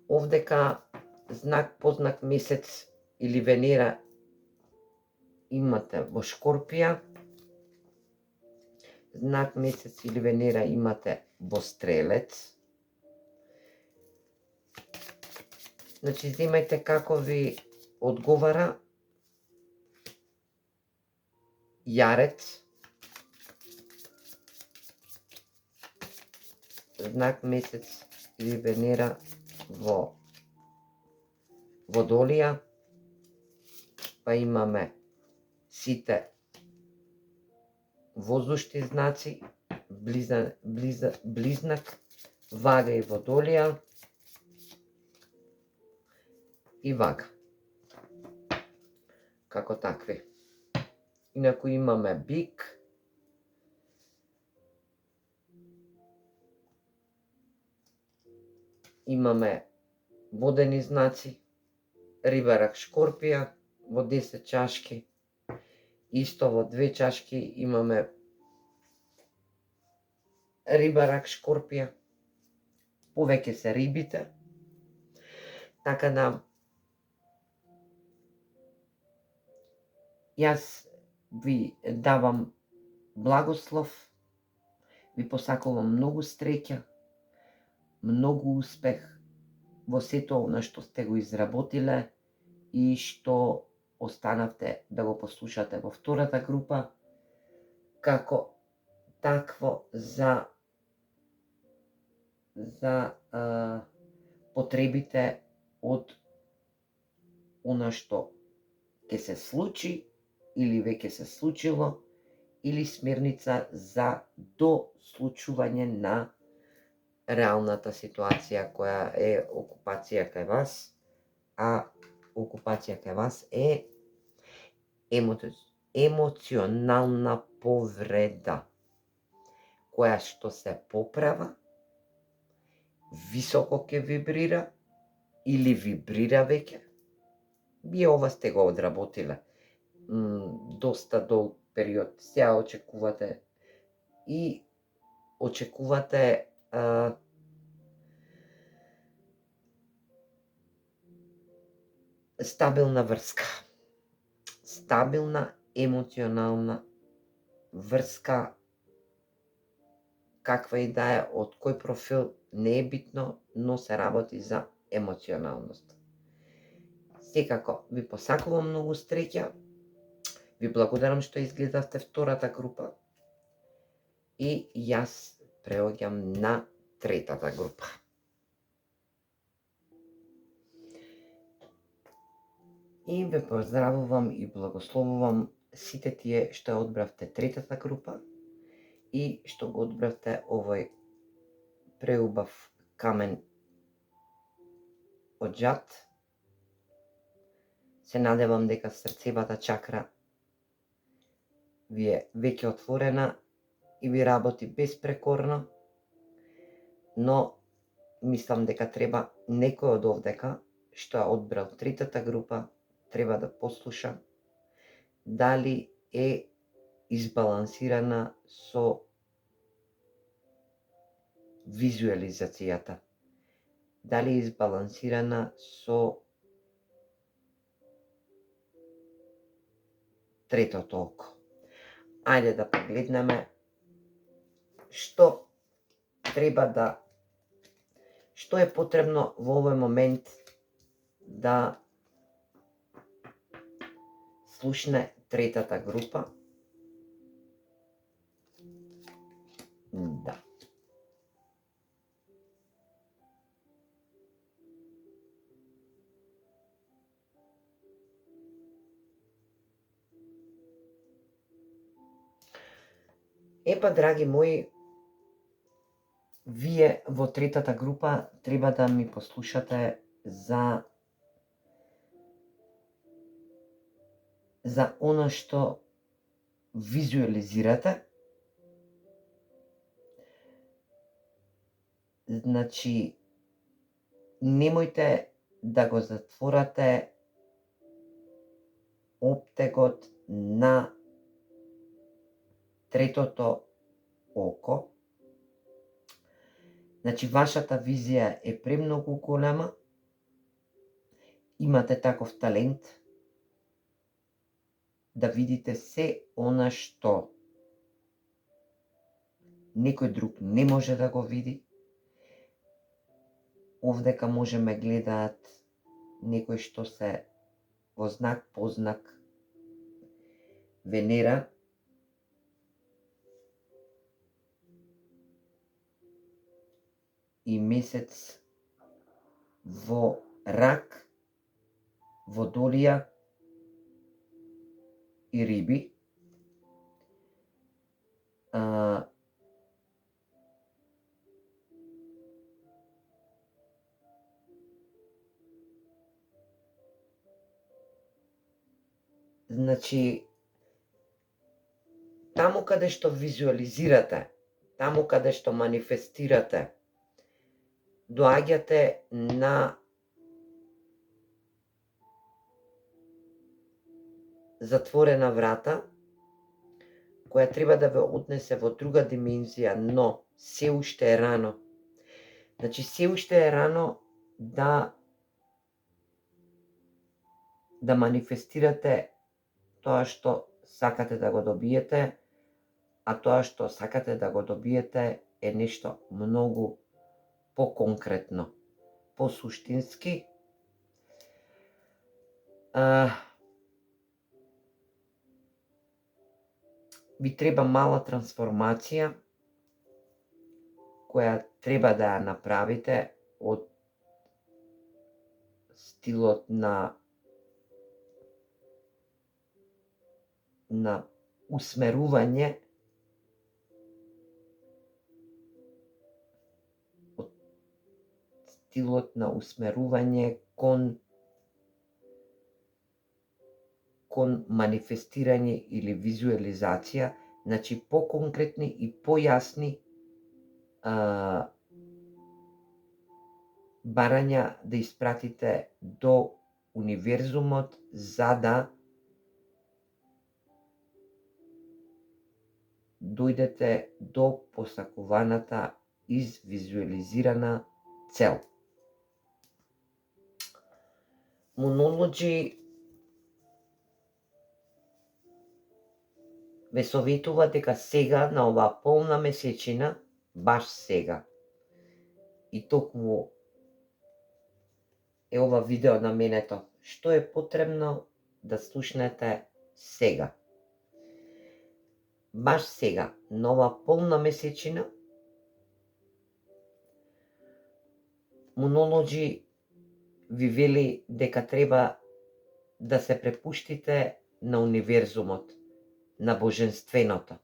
Овдека знак познак месец или Венера имате во Шкорпија, знак месец или Венера имате во Стрелец. Значи, земајте како ви одговара. Јарец, знак месец или Венера во Водолија, па имаме сите воздушни знаци, близнак, Вага и Водолија и Вага. Како такви. Инаку имаме Бик, имаме водени знаци, Рибарак, Шкорпија во 10 чашки, исто во 2 чашки имаме Рибарак, Шкорпија, повеќе се рибите, така да јас ви давам благослов, ви посакувам многу среќа, многу успех во сето она што сте го изработиле и што останавте да го послушате во втората група, како такво за потребите од она што ќе се случи или веќе се случило, или смерница за дослучување на реалната ситуација која е окупација кај вас, а окупација кај вас е емоционална повреда, која што се поправа, високо ќе вибрира или вибрира веќе. Вие ова сте го одработиле доста долг период. Сега очекувате стабилна врска. Стабилна емоционална врска, каква и да е, од кој профил, не е битно, но се работи за емоционалност. Секако, ви посакувам многу среќа, ви благодарам што изгледавте втората група и јас преоѓам на третата група. И ве поздравувам и благословувам сите тие што одбравте третата група и што го одбравте овој преубав камен од џад. Се надевам дека срцевата чакра ви е веќе отворена и ви работи безпрекорно, но мислам дека треба некој од овдека што ја одбрал третата група треба да послуша дали е избалансирана со визуализацијата, дали е избалансирана со третото око. Ајде да погледнеме што е потребно во овој момент да слушне третата група. Да. Епа, драги мои, вие во третата група треба да ми послушате за она што визуализирате. Значи, немојте да го затворате оптегот на третото око. Значи, вашата визија е премногу голема, имате таков талент да видите се она што некој друг не може да го види. Овдека можеме гледаат некои што се во знак познак Венера, и месец во рак, водолија и риби. Значи, таму каде што визуализирате, таму каде што манифестирате, доаѓате на затворена врата, која треба да ве однесе во друга димензија, но се уште е рано. Значи, се уште е рано да манифестирате тоа што сакате да го добиете, а тоа што сакате да го добиете е нешто многу поконкретно, посуштински. ви треба мала трансформација која треба да ја направите од стилот на усмерување кон манифестирање или визуализација, значи поконкретни и појасни барања да испратите до универзумот за да дојдете до посакуваната извизуализирана цел. Monology ве советува дека сега на оваа полна месечина, баш сега, и токму е ова видео наменето, што е потребно да слушнете сега. Баш сега, на оваа полна месечина, Monology ви вели дека треба да се препуштите на универзумот, на боженственото.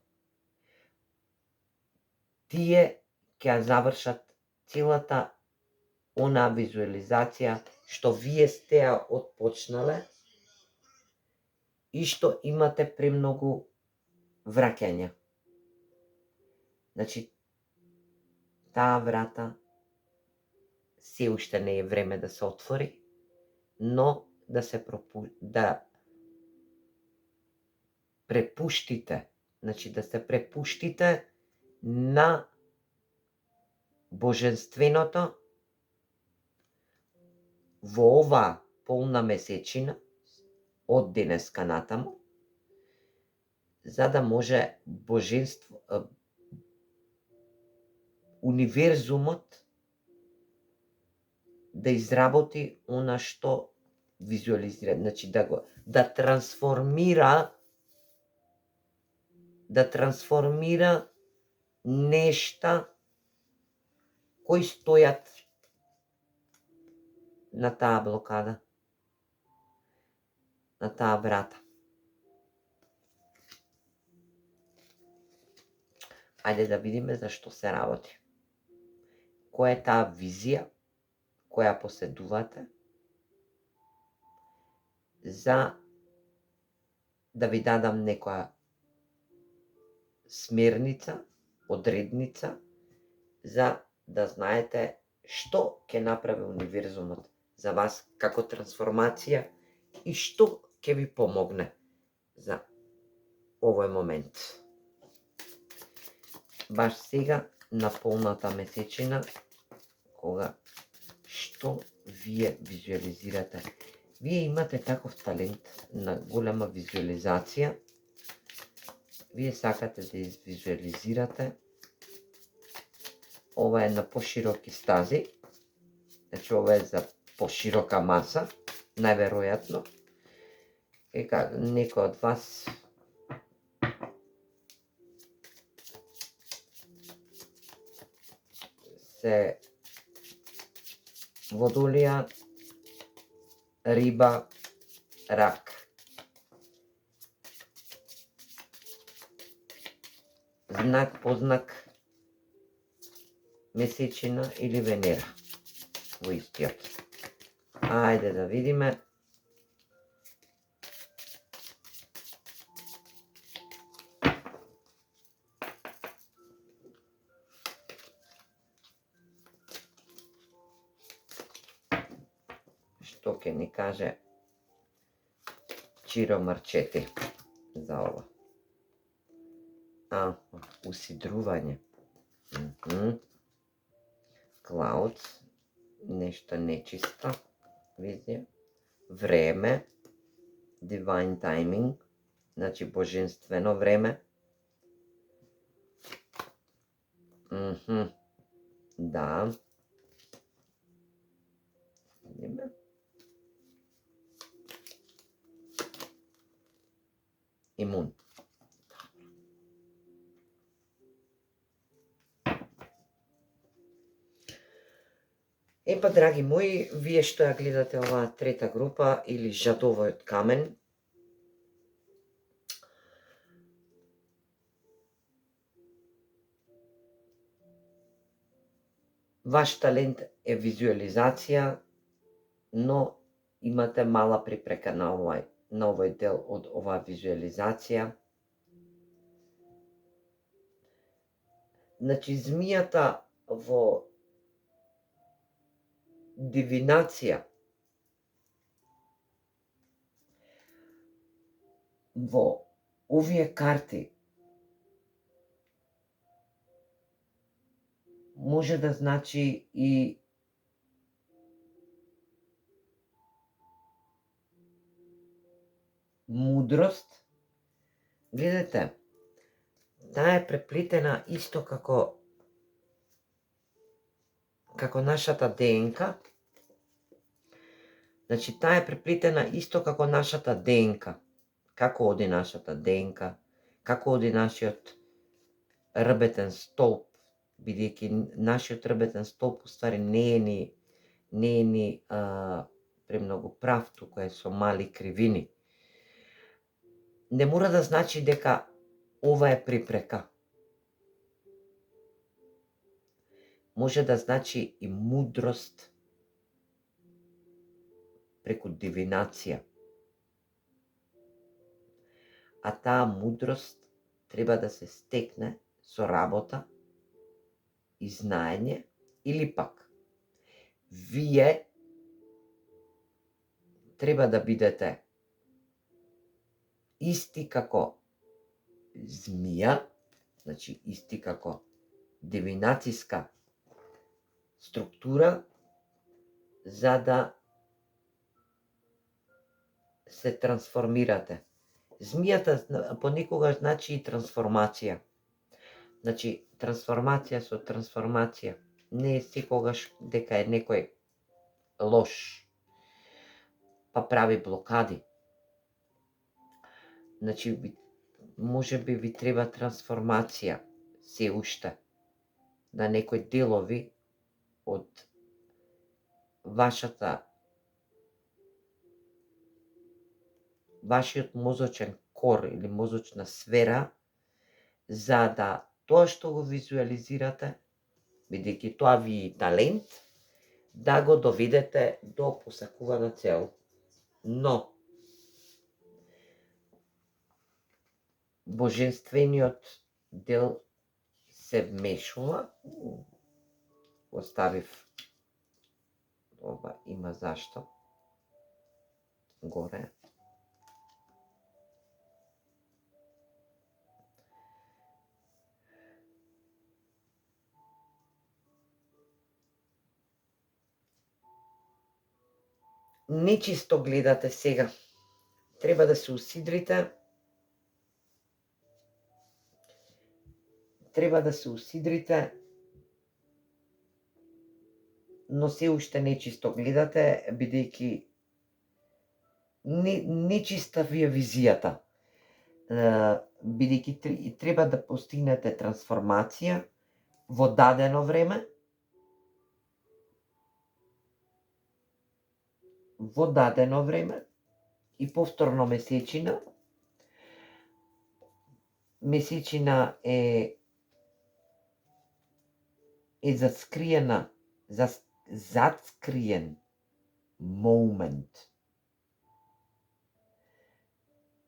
Тие ќе ја завршат целата онаа визуализација што вие сте ја отпочнале и што имате премногу враќања. Значи, таа врата се уште не е време да се отвори, но да препуштите, значи да се препуштите на боженственото во оваа полна месечина од денеска натаму, за да може универзумот да изработи она што визуализира, значи да трансформира нешта кои стојат на таа блокада, на таа врата. Ајде да видиме за што се работи. Која е таа визија која поседувате за да ви дадам некоја смерница, одредница, за да знаете што ќе направи универзумот за вас како трансформација и што ќе ви помогне за овој момент. Баш сега, на полната месечина, кога што вие визуализирате. Вие имате таков талент на голема визуализација. Вие сакате да извизуализирате. Ова е на пошироки стази. Значи, ова е за поширока маса, најверојатно. Ека, некој од вас се водолија, риба, рак. Знак по знак, месечина или Венера во истиот. Ајде да видиме. Што ќе ни каже Чиро Марчети за ова? Усидрување. Clouds, нешто нечисто, визија. Време, divine timing, значи божествено време. Да. Видиме. Имун. Епа, драги мои, вие што ја гледате оваа трета група или Жадовиот камен, ваш талент е визуализација, но имате мала препрека на овој дел од оваа визуализација. Значи, змијата во дивинација, во овие карти, може да значи и мудрост. Гледате, таа е преплетена исто како нашата ДНК. Значи, таа е преплетена исто како нашата ДНК. Како оди нашата ДНК, како оди нашиот рбетен столб, бидејќи нашиот рбетен столб уствари не е ни премногу прав, туку е со мали кривини. Не мора да значи дека ова е препрека. Може да значи и мудрост преку дивинација. А таа мудрост треба да се стекне со работа и знаење, или пак вие треба да бидете исти како змија, значи исти како дивинацијска структура, за да се трансформирате. Змијата понекогаш значи и трансформација. Значи, трансформација со трансформација. Не е секогаш дека е некој лош, па прави блокади. Значи, може би ви треба трансформација се уште на некои делови од вашиот мозочен кор или мозочна сфера, за да тоа што го визуализирате, бидејќи тоа ви е талент, да го доведете до посакувана цел. Но божествениот дел се вмешува. Оставив ова, има зашто горе. Нечисто гледате сега. Треба да се усидрите. Но се уште нечисто гледате, бидејќи нечиста ви е визијата. Бидејќи треба да постигнете трансформација во дадено време, и повторно месечина. Месечина е затскриен момент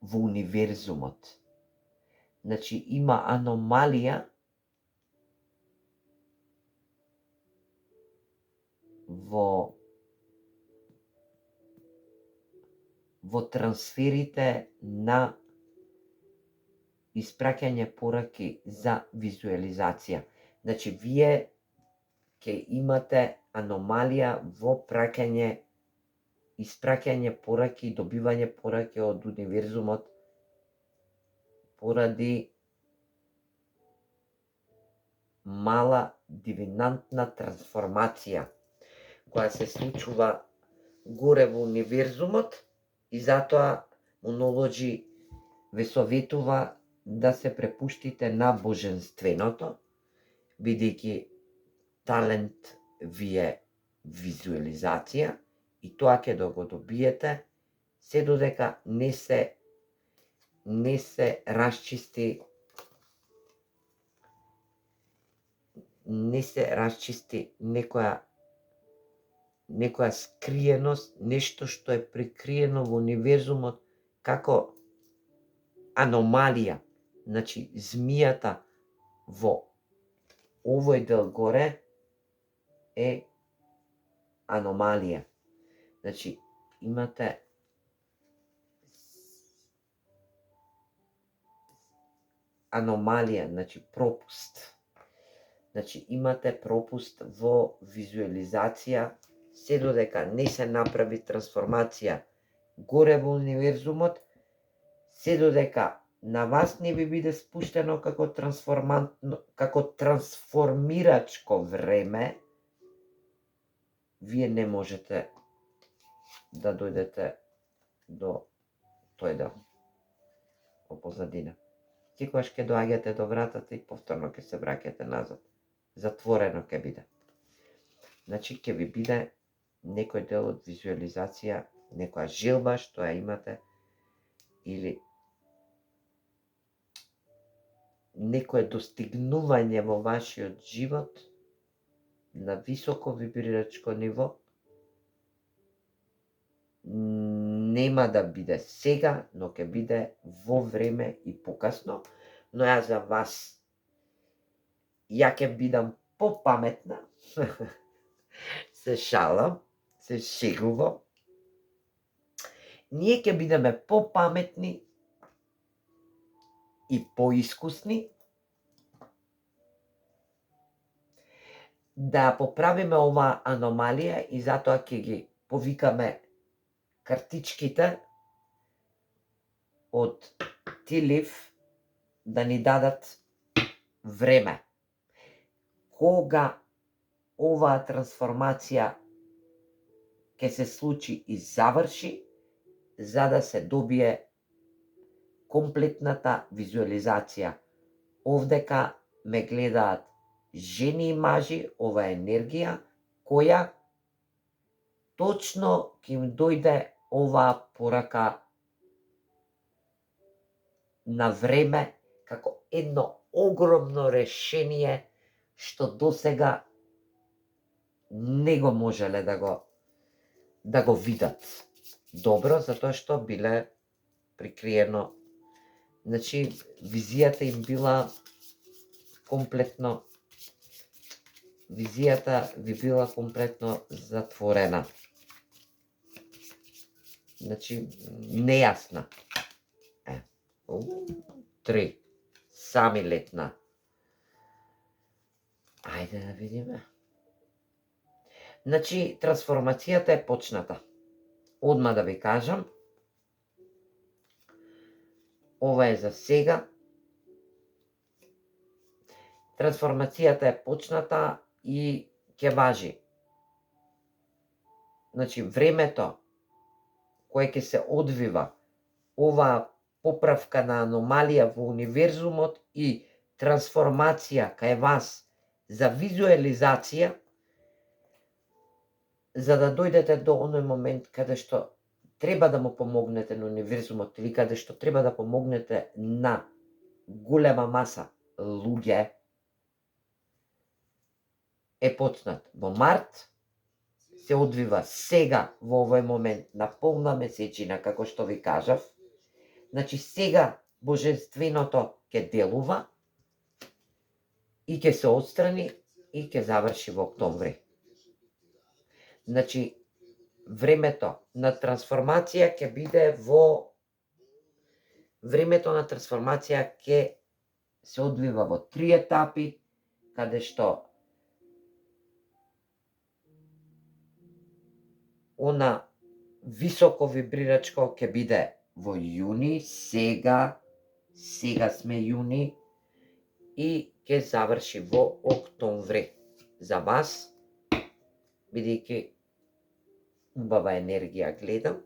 во универзумот. Значи, има аномалија во трансферите на испраќање пораки за визуализација. Значи, вие ќе имате аномалија во испраќање пораки и добивање пораки од универзумот поради мала дивинантна трансформација која се случува горе во универзумот, и затоа монолоџи ве советува да се препуштите на божественото, бидејќи талент ви е визуализација и тоа ќе да го добиете се додека не се расчисти некоја скриеност, нешто што е прикриено во универзумот како аномалија. Значи, змијата во овој дел горе е аномалија. Значи, имате аномалија, значи пропуст. Значи, имате пропуст во визуализација, се додека не се направи трансформација горе во универзумот, се додека на вас не ви биде спуштено како трансформирачко време, вие не можете да дојдете до тој дел, во позадина. Секогаш ќе доаѓате до вратата и повторно ќе се враќате назад. Затворено ќе биде. Значи, ќе ви биде некој дел од визуализација, некоја желба што ја имате, или некое достигнување во вашиот живот на високо вибрирачко ниво, нема да биде сега, но ќе биде во време и покасно, но ја за вас, ја ќе бидам попаметна, се шалам, се шегувам, ние ќе бидеме попаметни и поискусни да поправиме оваа аномалија и затоа ќе ги повикаме картичките од Тилив да ни дадат време. Кога оваа трансформација ќе се случи и заврши, за да се добие комплетната визуализација. Овдека ме гледаат жени и мажи, ова е енергија која точно ќе им дојде оваа порака на време, како едно огромно решение што досега не го можеле да го видат добро, затоа што биле прикриено. Значи, визијата им била комплетно затворена. Значи, нејасна. 3. Сами летна. Ајде да видиме. Значи, трансформацијата е почната. Одма да ви кажам, ова е за сега. Трансформацијата е почната и ќе важи. Значи, времето кое ќе се одвива, оваа поправка на аномалија во универзумот и трансформација кај вас за визуализација, за да дојдете до оној момент каде што треба да му помогнете на универзумот или каде што треба да помогнете на голема маса луѓе, е почнат во март, се одвива сега во овој момент на полна месечина, како што ви кажав. Значи, сега божественото ќе делува и ќе се отстрани и ќе заврши во октомври. Значи, времето на трансформација ќе биде времето на трансформација ќе се одвива во 3 етапи, каде што она високо вибрирачко ќе биде во јуни, сега сме јуни, и ќе заврши во октомври. За вас, бидејќи убава енергија гледам,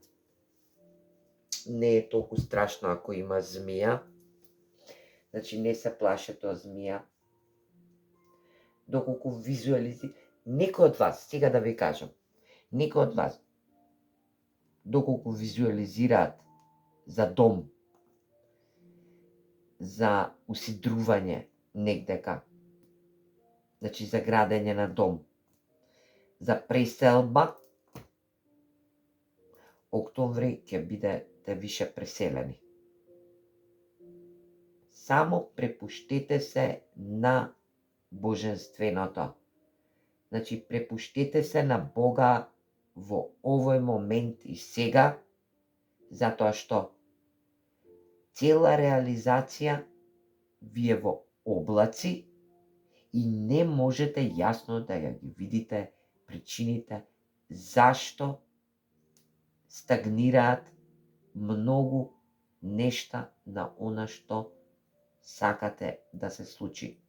не е толку страшно ако има змија, значи не се плашете од змија, доколку некој од вас, сега да ви кажам, некој од вас, доколку визуализираат за дом, за усидрување негдека, значи за градење на дом, за преселба, октомври ќе бидете више преселени. Само препуштете се на божественото. Значи, препуштете се на Бога во овој момент и сега, затоа што цела реализација ви е во облаци и не можете јасно да ја ги видите причините зашто стагнираат многу нешта на она што сакате да се случи,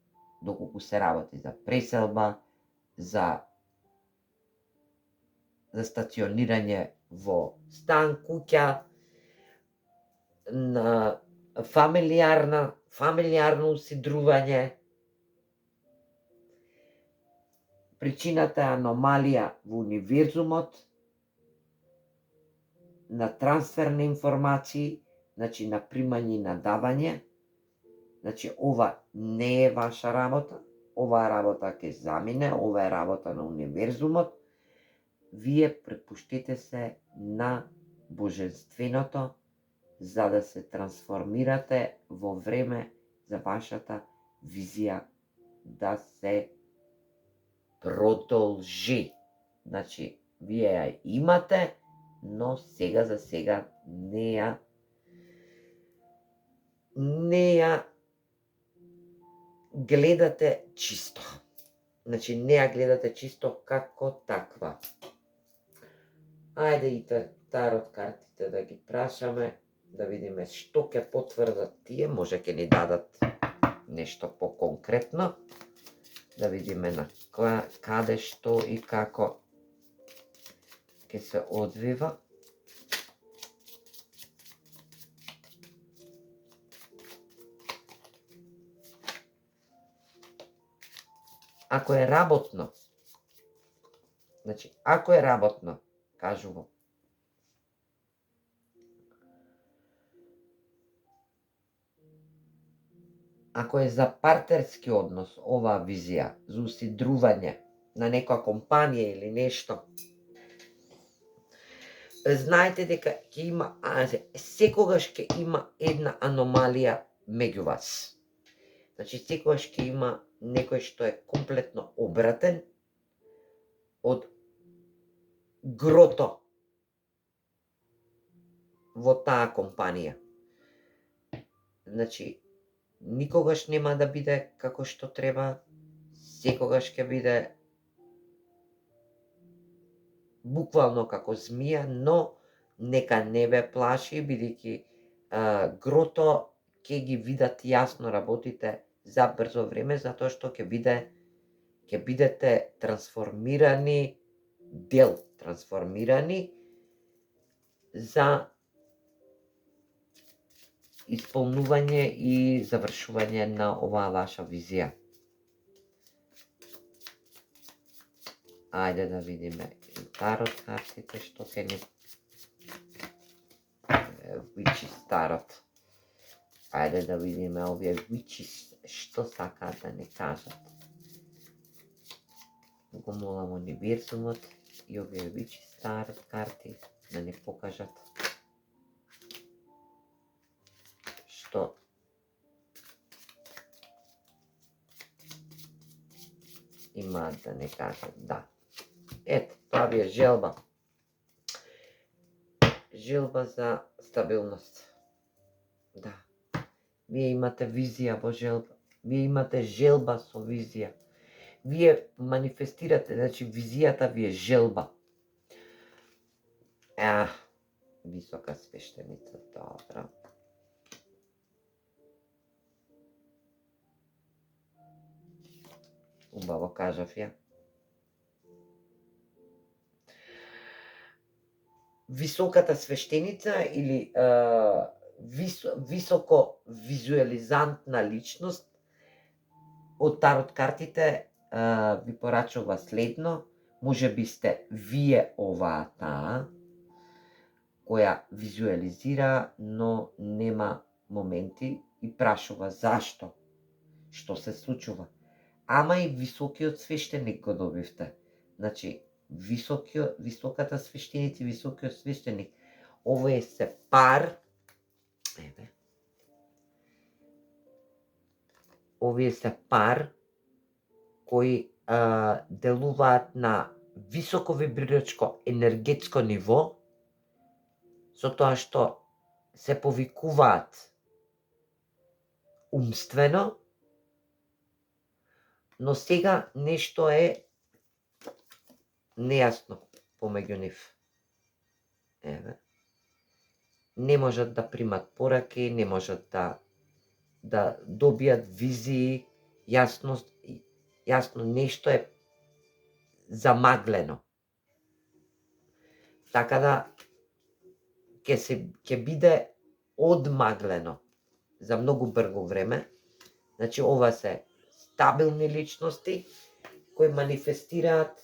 доколку се работи за преселба, за стационирање во стан, куќа, на фамилиарно усидрување. Причината е аномалија во универзумот, на трансфер на информации, значи на примање и на давање. Значи, ова не е ваша работа, ова работа ќе замине, ова е работа на универзумот. Вие препуштете се на божественото, за да се трансформирате во време за вашата визија да се продолжи. Значи, вие ја имате, но сега за сега не ја гледате чисто. Значи, не ја гледате чисто како таква. Ајде и тарот картите да ги прашаме, да видиме што ќе потврдат тие, може ќе ни дадат нешто по-конкретно, да видиме на каде, што и како ќе се одвива. Ако е работно, значи, ако е работно, кажувам, ако е за партнерски однос, оваа визија, за усидрување на некоја компанија или нешто, знаете дека ќе има, секогаш ќе има една аномалија меѓу вас. Значи, секогаш ќе има некој што е комплетно обратен од грото во таа компанија. Значи, никогаш нема да биде како што треба, секогаш ќе биде буквално како змија, но нека не ве плаши, бидејќи грото ќе ги видат јасно работите за брзо време, затоа што ќе бидете трансформирани, трансформирани за исполнување и завршување на оваа ваша визија. Ајде да видиме тарот картите што ќе ни witches тарот. Ајде да видиме овие witches што сакаат да ни кажат. Го молам универзумот и овие witches тарот карти да ни покажат што имаат да не кажат. Да. Ето, тоа ви е желба. Желба за стабилност. Да. Вие имате визија во желба. Вие имате желба со визија. Вие манифестирате, значи визијата ви е желба. Висока свештеница, добро. Убаво кажав ја. Високата свештеница или високо визуализантна личност од тарот картите ви порачува следно, може би сте вие оваа таа, која визуализира, но нема моменти и прашува зашто, што се случува. Ама и високиот свештеник го добивте. Значи, високата свештеница, високиот свештеник, овие се пар, овие се пар кои делуваат на високо вибрирачко енергетско ниво, со тоа што се повикуваат умствено, но сега нешто е нејасно помеѓу нив. Не можат да примат пораки, не можат да добијат визии, јасно нешто е замаглено. Така да ќе биде одмаглено за многу брзо време. Значи, ова се стабилни личности кои манифестираат,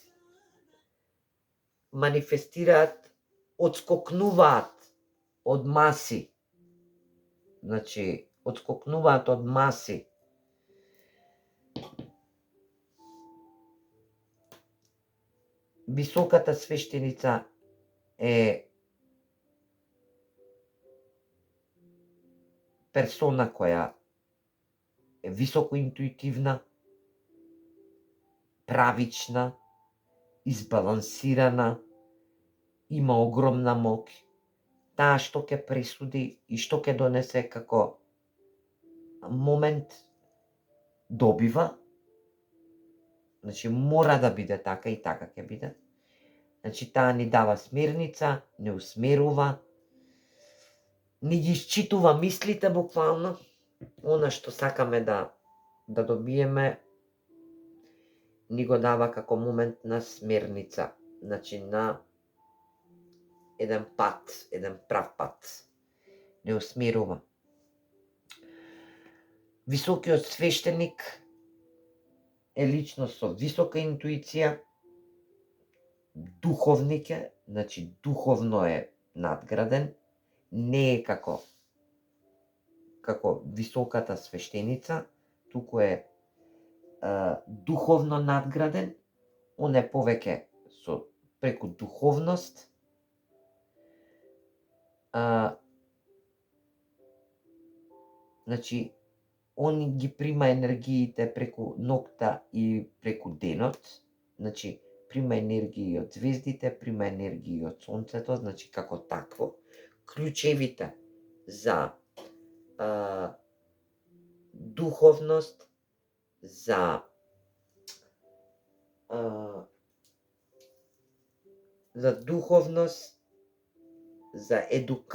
одскокнуваат од маси. Значи, одскокнуваат од маси. Високата свештеница е персона која е високо интуитивна, правична, избалансирана, има огромна моќ. Таа што ќе пресуди и што ќе донесе како момент добива. Значи, мора да биде така и така ќе биде. Значи, таа ни дава смерница, не усмерува, ни ги считува мислите буквално. Она што сакаме да добиеме, ни го дава како момент на смерница. Значи, на еден пат, еден прав пат. Не усмерува. Високиот свештеник е личност со висока интуиција, духовник е, значи духовно е надграден, не е како високата свештеница, туку е духовно надграден, он е повеќе преку духовност, значи, он ги прима енергиите преку ноќта и преку денот, значи, прима енергии од звездите, прима енергии од сонцето, значи, како такво. Клучевите за духовност, за духовност, за едукација,